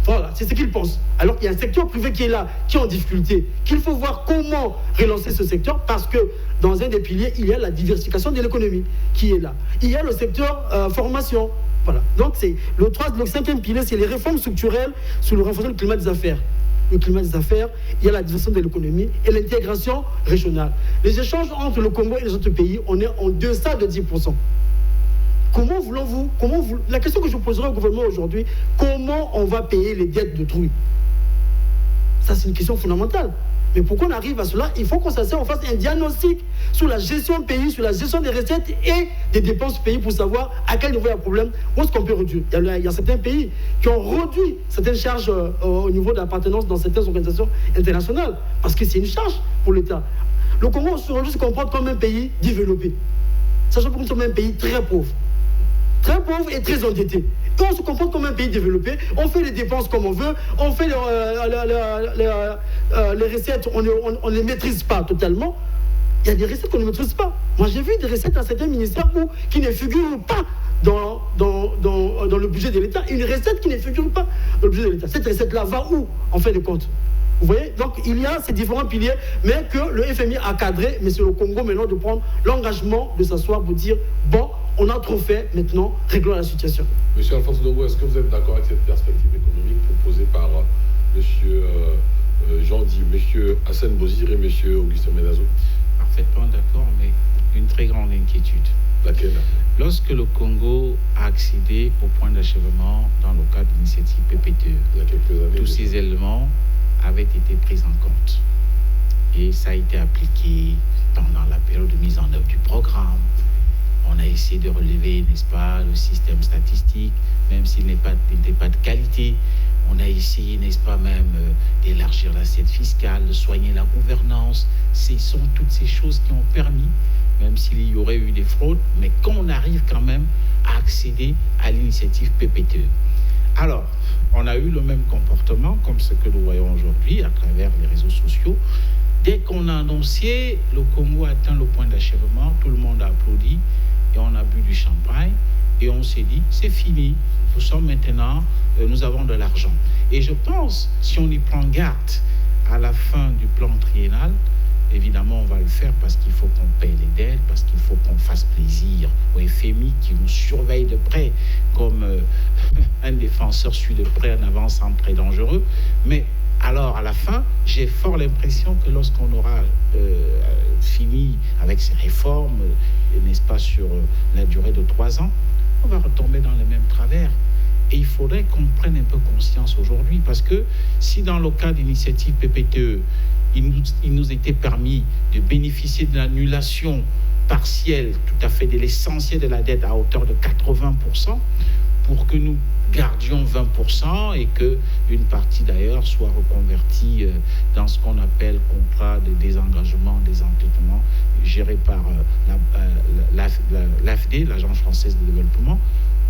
C: Voilà, c'est ce qu'il pense. Alors qu'il y a un secteur privé qui est là, qui est en difficulté, qu'il faut voir comment relancer ce secteur, parce que dans un des piliers, il y a la diversification de l'économie qui est là. Il y a le secteur formation. Voilà. Donc, c'est le 5e pilier, c'est les réformes structurelles sur le renforcement du climat des affaires. Le climat des affaires, il y a la diversification de l'économie et l'intégration régionale. Les échanges entre le Congo et les autres pays, on est en deçà de 10%. La question que je poserai au gouvernement aujourd'hui, comment on va payer les dettes d'autrui? Ça, c'est une question fondamentale. Mais pour qu'on arrive à cela, il faut qu'on s'asseye, on fasse un diagnostic sur la gestion pays, sur la gestion des recettes et des dépenses pays pour savoir à quel niveau il y a un problème, où est-ce qu'on peut réduire. Il y a certains pays qui ont réduit certaines charges au niveau de l'appartenance dans certaines organisations internationales, parce que c'est une charge pour l'État. Le Congo aujourd'hui se comporte comme un pays développé, sachant que nous sommes un pays très pauvre et très endetté. Et on se comporte comme un pays développé, on fait les dépenses comme on veut, on fait les recettes, on ne les maîtrise pas totalement. Il y a des recettes qu'on ne maîtrise pas. Moi, j'ai vu des recettes dans certains ministères qui ne figurent pas dans le budget de l'État. Une recette qui ne figure pas dans le budget de l'État. Cette recette-là va où, en fin de compte? Vous voyez? Donc, il y a ces différents piliers, mais que le FMI a cadré, mais c'est le Congo maintenant de prendre l'engagement de s'asseoir pour dire, bon, on a trop fait, maintenant, réglons la situation.
A: Monsieur Alphonse Ndongo, est-ce que vous êtes d'accord avec cette perspective économique proposée par monsieur Jean-Di, monsieur Hassan Bozir et monsieur Augustin Menazo?
B: Parfaitement d'accord, mais une très grande inquiétude.
A: Laquelle?
B: Lorsque le Congo a accédé au point d'achèvement dans le cadre de l'initiative PPTE,
A: il y a quelques années,
B: tous ces éléments avaient été pris en compte. Et ça a été appliqué pendant la période de mise en œuvre du programme. On a essayé de relever, n'est-ce pas, le système statistique, même s'il n'était pas de qualité. On a essayé, n'est-ce pas, même d'élargir l'assiette fiscale, de soigner la gouvernance. Ce sont toutes ces choses qui ont permis, même s'il y aurait eu des fraudes, mais qu'on arrive quand même à accéder à l'initiative PPTE. Alors, on a eu le même comportement, comme ce que nous voyons aujourd'hui à travers les réseaux sociaux. Dès qu'on a annoncé, le Congo a atteint le point d'achèvement, tout le monde a applaudi et on a bu du champagne et on s'est dit, c'est fini, nous sommes maintenant, nous avons de l'argent. Et je pense, si on y prend garde à la fin du plan triennal, évidemment, on va le faire parce qu'il faut qu'on paye les dettes, parce qu'il faut qu'on fasse plaisir au FMI qui nous surveille de près, comme un défenseur suit de près un avançant très dangereux. Mais alors, à la fin, j'ai fort l'impression que lorsqu'on aura fini avec ces réformes, n'est-ce pas, sur la durée de 3 ans, on va retomber dans les mêmes travers. Et il faudrait qu'on prenne un peu conscience aujourd'hui, parce que si dans le cas d'initiative PPTE, il nous était permis de bénéficier de l'annulation partielle tout à fait de l'essentiel de la dette à hauteur de 80%, pour que nous gardions 20% et qu'une partie d'ailleurs soit reconvertie dans ce qu'on appelle contrat de désengagement, désendettement, géré par l'AFD, l'Agence française de développement.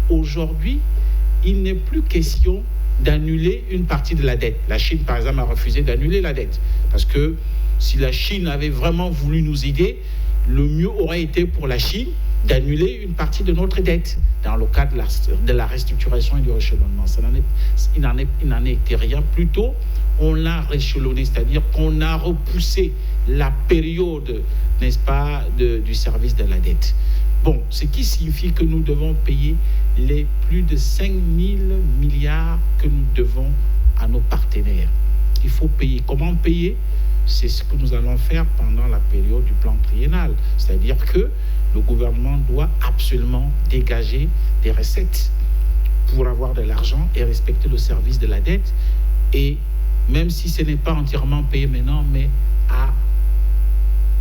B: Aujourd'hui, il n'est plus question d'annuler une partie de la dette. La Chine, par exemple, a refusé d'annuler la dette. Parce que si la Chine avait vraiment voulu nous aider, le mieux aurait été pour la Chine d'annuler une partie de notre dette dans le cadre de la restructuration et du réchelonnement. Il n'en a été rien. Plutôt, on l'a réchelonné, c'est-à-dire qu'on a repoussé la période, n'est-ce pas, du service de la dette. Bon, ce qui signifie que nous devons payer les plus de 5 000 milliards que nous devons à nos partenaires. Il faut payer. Comment payer? C'est ce que nous allons faire pendant la période du plan triennal. C'est-à-dire que le gouvernement doit absolument dégager des recettes pour avoir de l'argent et respecter le service de la dette. Et même si ce n'est pas entièrement payé maintenant, mais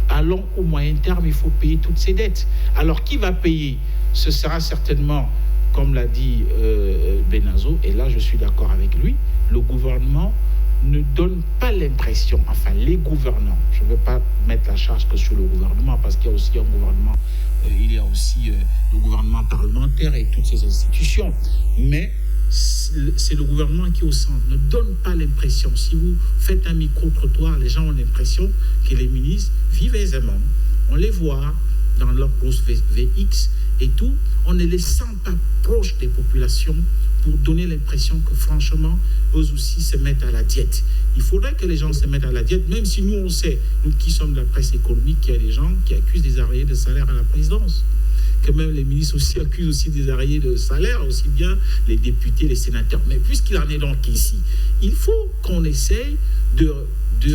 B: à long ou moyen terme, il faut payer toutes ces dettes. Alors, qui va payer? Ce sera certainement, comme l'a dit Benazo, et là je suis d'accord avec lui, le gouvernement ne donne pas l'impression, enfin les gouvernants, je ne veux pas mettre la charge que sur le gouvernement, parce qu'il y a aussi un gouvernement, il y a aussi le gouvernement parlementaire et toutes ces institutions, mais c'est le gouvernement qui est au centre. Ne donne pas l'impression, si vous faites un micro-trottoir, les gens ont l'impression que les ministres vivent aisément, on les voit dans leur grosse VX et tout, on ne les sent pas proches des populations pour donner l'impression que franchement, eux aussi se mettent à la diète. Il faudrait que les gens se mettent à la diète, même si nous on sait, nous qui sommes de la presse économique, qu'il y a des gens qui accusent des arriérés de salaire à la présidence, que même les ministres aussi accusent aussi des arriérés de salaire, aussi bien les députés, les sénateurs. Mais puisqu'il en est donc ici, il faut qu'on essaye de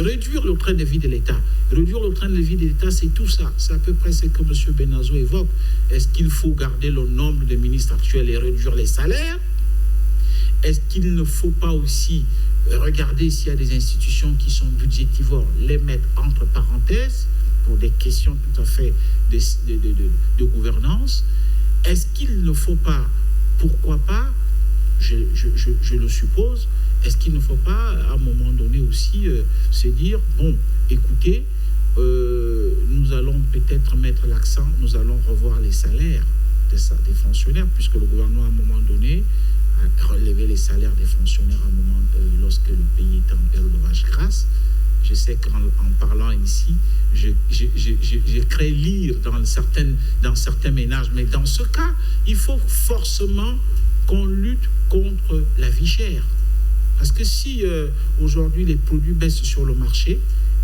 B: réduire le train de vie de l'État. Réduire le train de vie de l'État, c'est tout ça. C'est à peu près ce que M. Benazo évoque. Est-ce qu'il faut garder le nombre de ministres actuels et réduire les salaires? Est-ce qu'il ne faut pas aussi regarder s'il y a des institutions qui sont budgétivores, les mettre entre parenthèses pour des questions tout à fait de gouvernance? Est-ce qu'il ne faut pas, pourquoi pas, je le suppose, est-ce qu'il ne faut pas, à un moment donné aussi, se dire, bon, écoutez, nous allons peut-être mettre l'accent, nous allons revoir les salaires des fonctionnaires, puisque le gouvernement, à un moment donné, a relevé les salaires des fonctionnaires à un moment, lorsque le pays était en période de vache grasse. Je sais qu'en parlant ici, j'ai créé lire dans certains ménages, mais dans ce cas, il faut forcément qu'on lutte contre la vie chère. Parce que si aujourd'hui les produits baissent sur le marché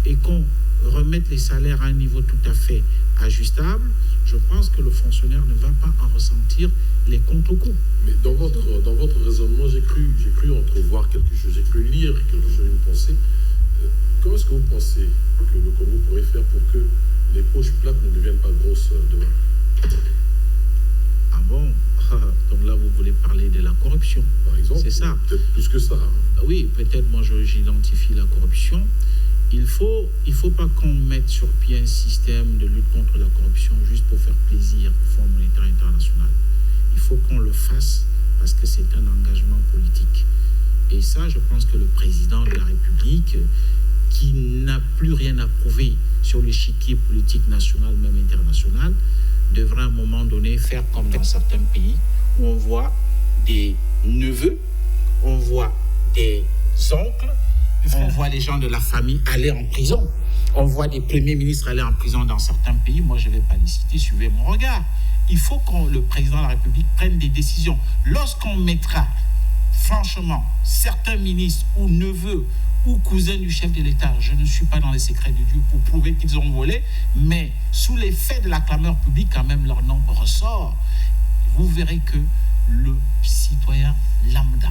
B: et qu'on remette les salaires à un niveau tout à fait ajustable, je pense que le fonctionnaire ne va pas en ressentir les contre-coups.
A: Mais dans votre raisonnement, j'ai cru entrevoir quelque chose, j'ai cru lire quelque chose, une pensée. Comment est-ce que vous pensez que le Congo pourrait faire pour que les poches plates ne deviennent pas grosses demain?
B: Ah bon? Donc là, vous voulez parler de la corruption.
A: Par exemple,
B: c'est ça.
A: Peut-être plus que ça. Hein.
B: Oui, peut-être moi j'identifie la corruption. il faut pas qu'on mette sur pied un système de lutte contre la corruption juste pour faire plaisir au Fonds monétaire international. Il faut qu'on le fasse parce que c'est un engagement politique. Et ça, je pense que le président de la République, qui n'a plus rien à prouver sur l'échiquier politique national, même international, devrait à un moment donné faire comme dans certains pays où on voit des neveux, on voit des oncles, on voit des gens de la famille aller en prison. On voit des premiers ministres aller en prison dans certains pays. Moi, je ne vais pas les citer, suivez mon regard. Il faut que le président de la République prenne des décisions. Lorsqu'on mettra, franchement, certains ministres ou neveux ou cousins du chef de l'État, je ne suis pas dans les secrets de Dieu pour prouver qu'ils ont volé, mais sous l'effet de la clameur publique, quand même, leur nom ressort. Vous verrez que le citoyen lambda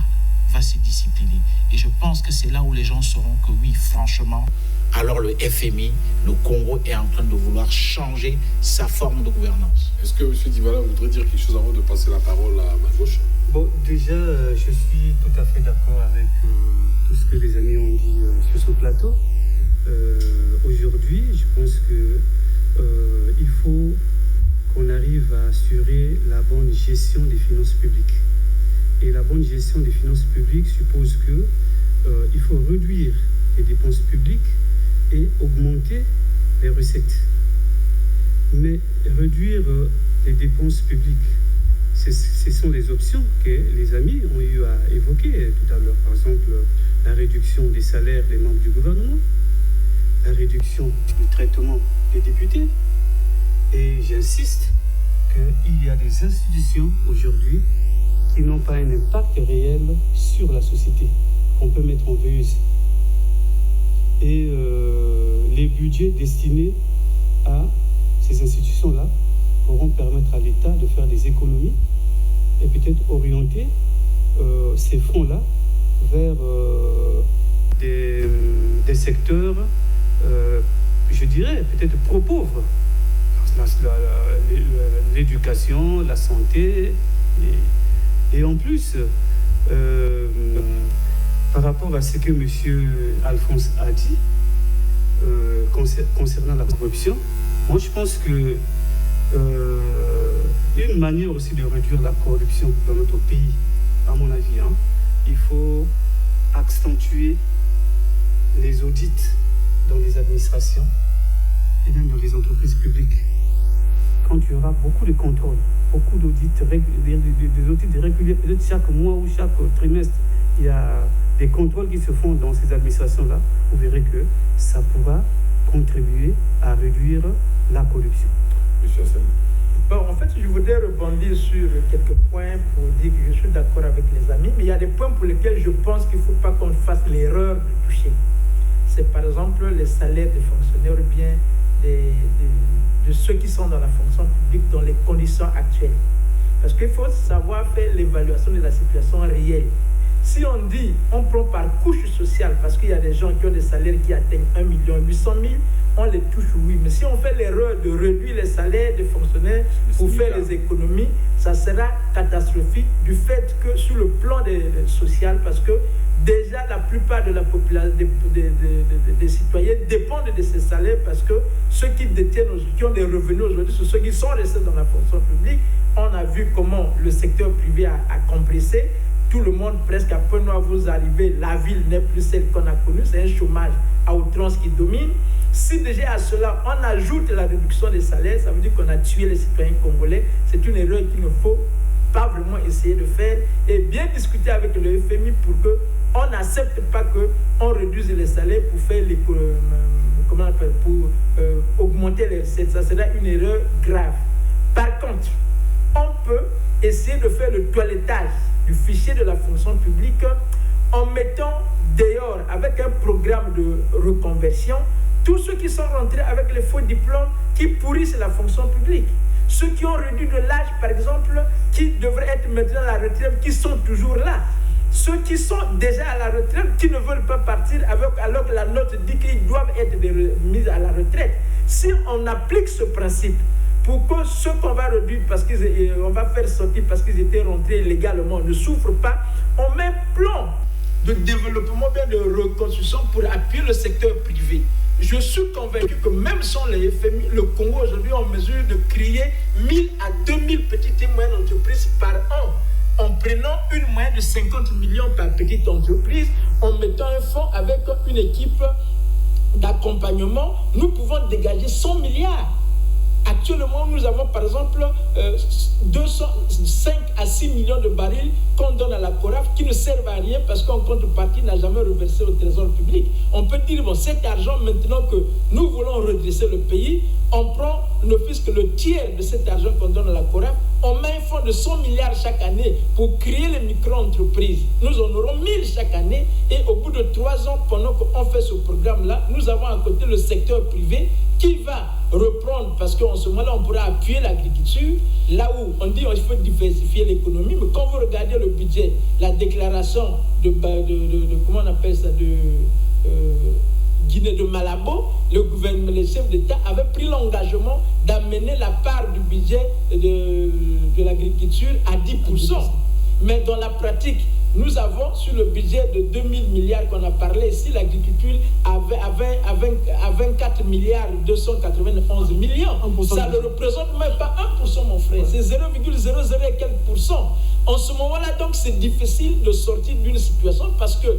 B: va se discipliner. Et je pense que c'est là où les gens sauront que oui, franchement, alors le FMI, le Congo est en train de vouloir changer sa forme de gouvernance.
A: Est-ce que M. Dybala voudrait dire quelque chose avant de passer la parole à ma gauche?
E: Bon, déjà, je suis tout à fait d'accord avec tout ce que les amis ont dit sur ce plateau. Aujourd'hui, je pense que il faut qu'on arrive à assurer la bonne gestion des finances publiques. Et la bonne gestion des finances publiques suppose que il faut réduire les dépenses publiques et augmenter les recettes. Mais réduire les dépenses publiques, ce sont les options que les amis ont eu à évoquer tout à l'heure. Par exemple, la réduction des salaires des membres du gouvernement, la réduction du traitement des députés. Et j'insiste qu'il y a des institutions aujourd'hui qui n'ont pas un impact réel sur la société, qu'on peut mettre en veilleuse. Et les budgets destinés à ces institutions-là pourront permettre à l'État de faire des économies et peut-être orienter ces fonds-là vers des secteurs, je dirais, peut-être pro-pauvres. L'éducation, la santé. Et en plus, par rapport à ce que M. Alphonse a dit concernant la corruption, moi je pense que une manière aussi de réduire la corruption dans notre pays, à mon avis, il faut accentuer les audits dans les administrations et même dans les entreprises publiques. Quand il y aura beaucoup de contrôles, beaucoup d'audits, des audits réguliers, peut-être chaque mois ou chaque trimestre, il y a des contrôles qui se font dans ces administrations-là, vous verrez que ça pourra contribuer à réduire la corruption.
A: Monsieur Hassan.
D: Bon, en fait, je voudrais rebondir sur quelques points pour dire que je suis d'accord avec les amis, mais il y a des points pour lesquels je pense qu'il ne faut pas qu'on fasse l'erreur de toucher. C'est par exemple les salaires des fonctionnaires ou bien de ceux qui sont dans la fonction publique dans les conditions actuelles. Parce qu'il faut savoir faire l'évaluation de la situation réelle. Si on dit, on prend par couche sociale, parce qu'il y a des gens qui ont des salaires qui atteignent 1 800 000, on les touche, oui. Mais si on fait l'erreur de réduire les salaires des fonctionnaires pour faire les économies, ça sera catastrophique du fait que sur le plan social, parce que déjà la plupart de la population, des citoyens dépendent de ces salaires, parce que ceux qui détiennent, qui ont des revenus aujourd'hui, ce sont ceux qui sont restés dans la fonction publique. On a vu comment le secteur privé a compressé. Tout le monde, presque à peu noir, vous arrivez, la ville n'est plus celle qu'on a connue, c'est un chômage à outrance qui domine. Si déjà à cela, on ajoute la réduction des salaires, ça veut dire qu'on a tué les citoyens congolais. C'est une erreur qu'il ne faut pas vraiment essayer de faire et bien discuter avec le FMI pour qu'on n'accepte pas qu'on réduise les salaires pour faire augmenter les recettes. Ça sera une erreur grave. Par contre, on peut essayer de faire le toilettage du fichier de la fonction publique en mettant dehors, avec un programme de reconversion, tous ceux qui sont rentrés avec les faux diplômes qui pourrissent la fonction publique. Ceux qui ont réduit de l'âge, par exemple, qui devraient être maintenant à la retraite, qui sont toujours là. Ceux qui sont déjà à la retraite, qui ne veulent pas partir alors que la note dit qu'ils doivent être mis à la retraite. Si on applique ce principe, pour que ceux qu'on va réduire on va faire sortir parce qu'ils étaient rentrés illégalement ne souffrent pas, on met plomb de développement, bien de reconstruction pour appuyer le secteur privé. Je suis convaincu que même sans les FMI, le Congo aujourd'hui est en mesure de créer 1000 à 2000 petites et moyennes entreprises par an, en prenant une moyenne de 50 millions par petite entreprise, en mettant un fonds avec une équipe d'accompagnement, nous pouvons dégager 100 milliards. Actuellement, nous avons par exemple 5 à 6 millions de barils qu'on donne à la CORAF qui ne servent à rien parce qu'en contrepartie n'a jamais reversé au trésor public. On peut dire, bon, cet argent, maintenant que nous voulons redresser le pays, on prend ne fût-ce que le tiers de cet argent qu'on donne à la CORAF, on met un fonds de 100 milliards chaque année pour créer les micro-entreprises. Nous en aurons 1000 chaque année et au bout de 3 ans, pendant qu'on fait ce programme-là, nous avons à côté le secteur privé qui va reprendre, parce qu'en ce moment-là, on pourra appuyer l'agriculture, là où on dit qu'il faut diversifier l'économie, mais quand vous regardez le budget, la déclaration de comment on appelle ça, Guinée de Malabo, le gouvernement, le chef d'État avait pris l'engagement d'amener la part du budget de l'agriculture à 10%. Mais dans la pratique, nous avons sur le budget de 2000 milliards qu'on a parlé ici, l'agriculture à 24 milliards 291 millions. Ça ne représente même pas 1%, mon frère. C'est 0,00 et quelques pourcents. En ce moment-là, donc, c'est difficile de sortir d'une situation parce que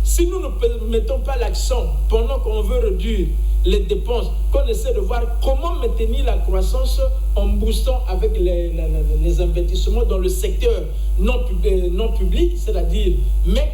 D: si nous ne mettons pas l'accent pendant qu'on veut réduire les dépenses, qu'on essaie de voir comment maintenir la croissance en boostant avec les investissements dans le secteur non public, c'est-à-dire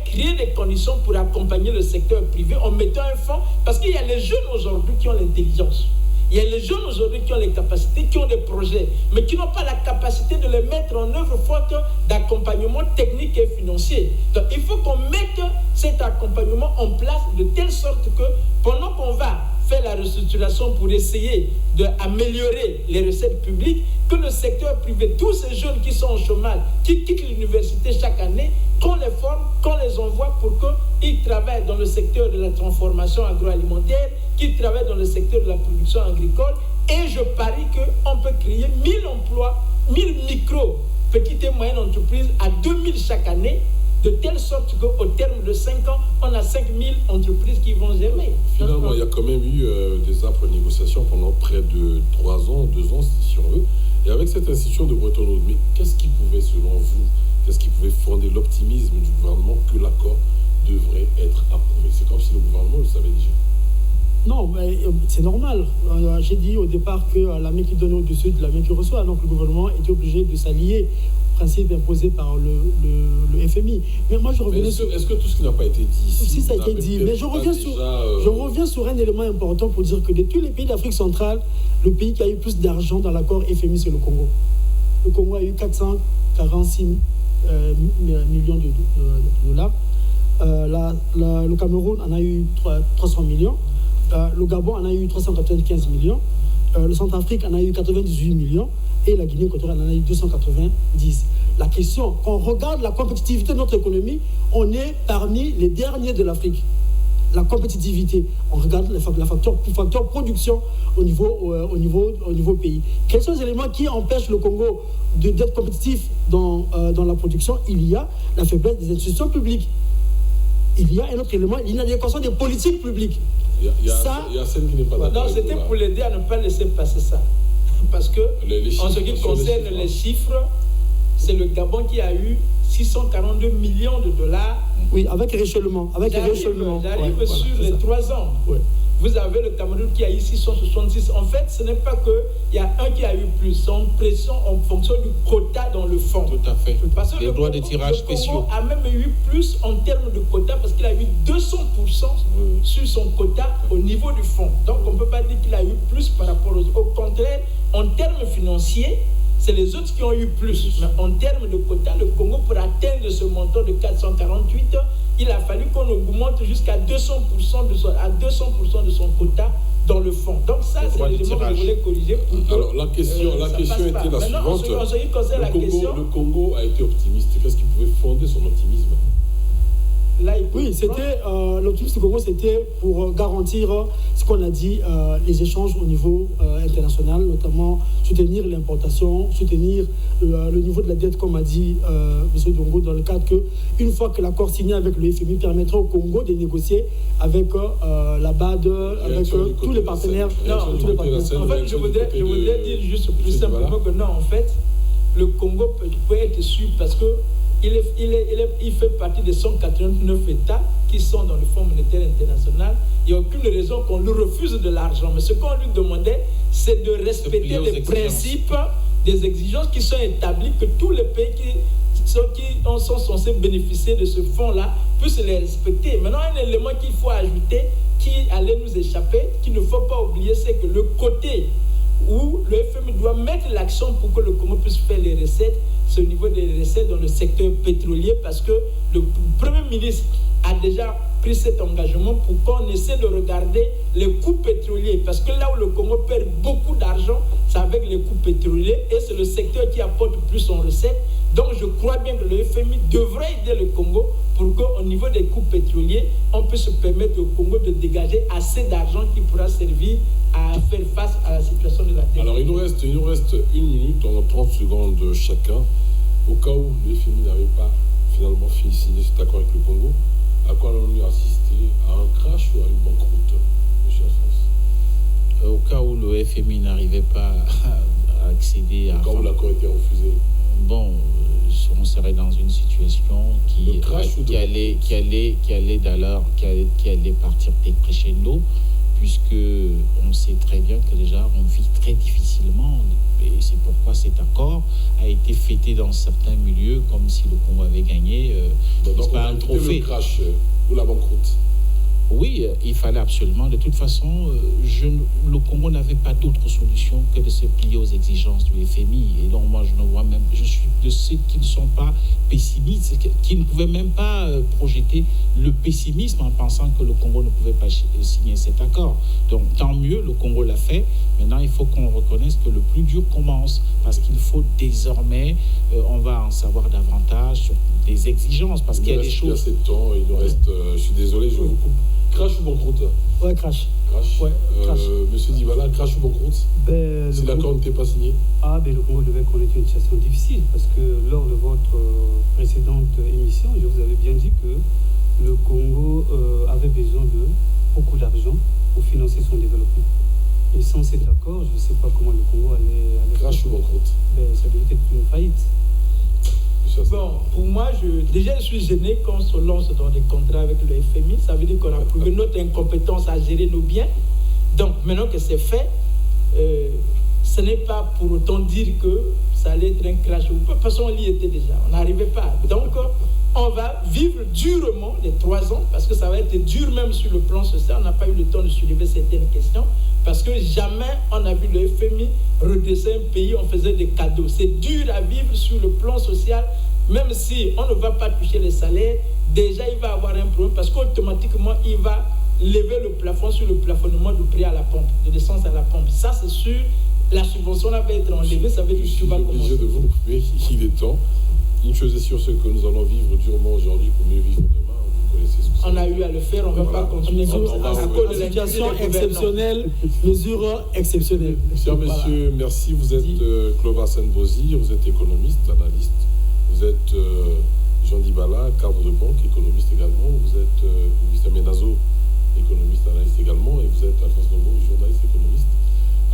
D: créer des conditions pour accompagner le secteur privé en mettant un fonds, parce qu'il y a les jeunes aujourd'hui qui ont l'intelligence. Il y a les jeunes aujourd'hui qui ont les capacités, qui ont des projets, mais qui n'ont pas la capacité de les mettre en œuvre faute d'accompagnement technique et financier. Donc il faut qu'on mette cet accompagnement en place de telle sorte que pendant qu'on va faire la restructuration pour essayer d'améliorer les recettes publiques, que le secteur privé, tous ces jeunes qui sont au chômage, qui quittent l'université chaque année, qu'on les forme, qu'on les envoie pour qu'ils travaillent dans le secteur de la transformation agroalimentaire, qu'ils travaillent dans le secteur de la production agricole. Et je parie qu'on peut créer 1000 emplois, 1000 micro, petites et moyennes entreprises à 2000 chaque année, de telle sorte qu'au terme de 5 ans, on a 5000 entreprises qui vont germer.
A: Finalement, il y a quand même eu des âpres négociations pendant près de 3 ans, 2 ans, si on veut. Et avec cette institution de Bretton Woods, mais qu'est-ce qui pouvait, selon vous, qu'est-ce qui pouvait fonder l'optimisme du gouvernement que l'accord devrait être approuvé? C'est comme si le gouvernement le savait déjà.
C: Non, mais c'est normal. J'ai dit au départ que la main qui donne au-dessus de la main qui reçoit. Donc le gouvernement était obligé de s'allier au principe imposé par le FMI. Mais moi, je revenais sur...
A: Est-ce que tout ce qui n'a pas été dit ici...
C: Si, ça a été dit. Mais je reviens sur un élément important pour dire que de tous les pays d'Afrique centrale, le pays qui a eu plus d'argent dans l'accord FMI, c'est le Congo. Le Congo a eu 446 millions de dollars. Le Cameroun en a eu 300 millions. Le Gabon en a eu 395 millions. Le Centrafrique en a eu 98 millions. Et la Guinée équatoriale en a eu 290. La question, quand on regarde la compétitivité de notre économie, on est parmi les derniers de l'Afrique. La compétitivité, on regarde le facteur production au niveau pays. Quels sont les éléments qui empêchent le Congo d'être compétitif dans la production? Il y a la faiblesse des institutions publiques. Il y a un autre élément, l'inadéquation des politiques publiques.
A: Il y a celle qui n'est pas d'accord.
D: Non, c'était pour l'aider à ne pas laisser passer ça. Parce que, en ce qui concerne les chiffres, c'est le Gabon qui a eu 642 millions de dollars.
C: Oui, avec rééchelonnement.
D: J'arrive sur les 3 ans.
C: Ouais.
D: Vous avez le Cameroun qui a eu 666. En fait, ce n'est pas qu'il y a un qui a eu plus. C'est une pression en fonction du quota dans le fond.
B: Tout à fait.
D: Parce que
B: les droits de tirage spéciaux.
D: Le Congo a même eu plus en termes de quota parce qu'il a eu 200% sur son quota au niveau du fond. Donc, on ne peut pas dire qu'il a eu plus par rapport aux autres. Au contraire, en termes financiers, c'est les autres qui ont eu plus. Mais en termes de quota, le Congo, pour atteindre ce montant de 448, il a fallu qu'on augmente jusqu'à 200% de son quota dans le fond. Donc ça, c'est l'élément que je voulais corriger.
A: Alors la question était la suivante.
D: Le
A: Congo a été optimiste. Qu'est-ce qui pouvait fonder son optimisme?
D: là, il peut
C: Oui, c'était l'objectif du Congo, c'était pour garantir ce qu'on a dit, les échanges au niveau international, notamment soutenir l'importation, soutenir le niveau de la dette, comme a dit M. Dongo, dans le cadre que, une fois que l'accord signé avec le FMI permettra au Congo de négocier avec la BAD, avec tous les partenaires.
D: Non,
C: tous les partenaires.
D: En fait, je voudrais dire juste plus simplement que non, en fait, le Congo peut être sûr parce que il fait partie des 189 États qui sont dans le Fonds monétaire international. Il n'y a aucune raison qu'on lui refuse de l'argent. Mais ce qu'on lui demandait, c'est de respecter les principes, des exigences qui sont établies, que tous les pays qui sont censés bénéficier de ce fonds-là puissent les respecter. Maintenant, un élément qu'il faut ajouter, qui allait nous échapper, qu'il ne faut pas oublier, c'est que le côté où le FMI doit mettre l'action pour que le Congo puisse faire les recettes, c'est au niveau des recettes dans le secteur pétrolier, parce que le Premier ministre a déjà pris cet engagement pour qu'on essaie de regarder les coûts pétroliers, parce que là où le Congo perd beaucoup d'argent, c'est avec les coûts pétroliers, et c'est le secteur qui apporte plus en recettes. Donc je crois bien que le FMI devrait aider le Congo pour qu'au niveau des coûts pétroliers, on puisse permettre au Congo de dégager assez d'argent qui pourra servir à faire face à la situation de la dette.
A: Alors il nous reste 1 minute, on a 30 secondes chacun. Au cas où le FMI n'avait pas finalement signé cet accord avec le Congo, à quoi allons-nous assister? À un crash ou à une banqueroute, monsieur Alphonse?
B: Au cas où le FMI n'arrivait pas à accéder à...
A: Au cas où l'accord était refusé.
B: Bon, on serait dans une situation qui allait partir crescendo, puisque on sait très bien que déjà on vit très difficilement, et c'est pourquoi cet accord a été fêté dans certains milieux comme si le Congo avait gagné
A: donc
B: pas un trophée.
A: Le crash ou la banqueroute.
B: Oui, il fallait absolument. De toute façon, le Congo n'avait pas d'autre solution que de se plier aux exigences du FMI. Et donc, moi, je suis de ceux qui ne sont pas pessimistes, qui ne pouvaient même pas projeter le pessimisme en pensant que le Congo ne pouvait pas signer cet accord. Donc, tant mieux, le Congo l'a fait. Maintenant, il faut qu'on reconnaisse que le plus dur commence, parce qu'il faut désormais, on va en savoir davantage sur des exigences, parce qu'il y a des choses...
A: Il nous reste temps, il nous reste... je suis désolé, je vous coupe. Crash ou banqueroute?
C: Ouais, crash.
A: Crash.
C: Ouais, crash.
A: Monsieur Dibala, crash ou banqueroute? Si l'accord n'était pas signé?
E: Le Congo devait connaître une situation difficile, parce que lors de votre précédente émission, je vous avais bien dit que le Congo avait besoin de beaucoup d'argent pour financer son développement. Et sans cet accord, je ne sais pas comment le Congo allait
A: crash ou banqueroute?
E: Ça devait être une faillite.
D: Bon, pour moi, je suis gêné quand on se lance dans des contrats avec le FMI. Ça veut dire qu'on a prouvé notre incompétence à gérer nos biens. Donc, maintenant que c'est fait, ce n'est pas pour autant dire que ça allait être un crash. De toute façon, on y était déjà. On n'arrivait pas. Donc, on va vivre durement les 3 ans, parce que ça va être dur même sur le plan social. On n'a pas eu le temps de soulever certaines questions, parce que jamais on a vu le FMI redresser un pays, on faisait des cadeaux. C'est dur à vivre sur le plan social, même si on ne va pas toucher les salaires. Déjà, il va avoir un problème, parce qu'automatiquement, il va lever le plafond sur le plafonnement du prix à la pompe, de l'essence à la pompe. Ça, c'est sûr. La subvention là va être enlevée, ça veut dire que tu vas commencer.
A: Je suis obligé de vous couper, il est temps. Une chose est sûre, c'est que nous allons vivre durement aujourd'hui pour mieux vivre demain. Vous connaissez ce que
D: on a eu à le faire, on ne va pas continuer.
C: À cause de la situation exceptionnelle, mesure exceptionnelle.
A: Chers messieurs, merci. Vous êtes Clovis Senbozi, vous êtes économiste, analyste. Vous êtes Jean Dibala, cadre de banque, économiste également. Vous êtes Mr Menazo, économiste, analyste également. Et vous êtes Alphonse Dongo, journaliste, économiste,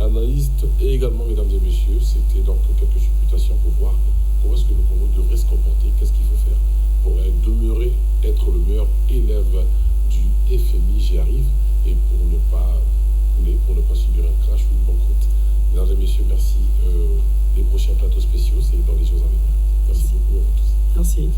A: analyste. Et également, mesdames et messieurs, c'était donc quelques supputations pour voir comment est-ce que le Congo devrait se comporter, qu'est-ce qu'il faut faire pour demeurer être le meilleur élève du FMI, j'y arrive, et pour ne pas couler, pour ne pas subir un crash ou une banqueroute. Mesdames et messieurs, merci. Les prochains plateaux spéciaux, c'est dans les jours à venir. Merci beaucoup à vous tous.
C: Merci.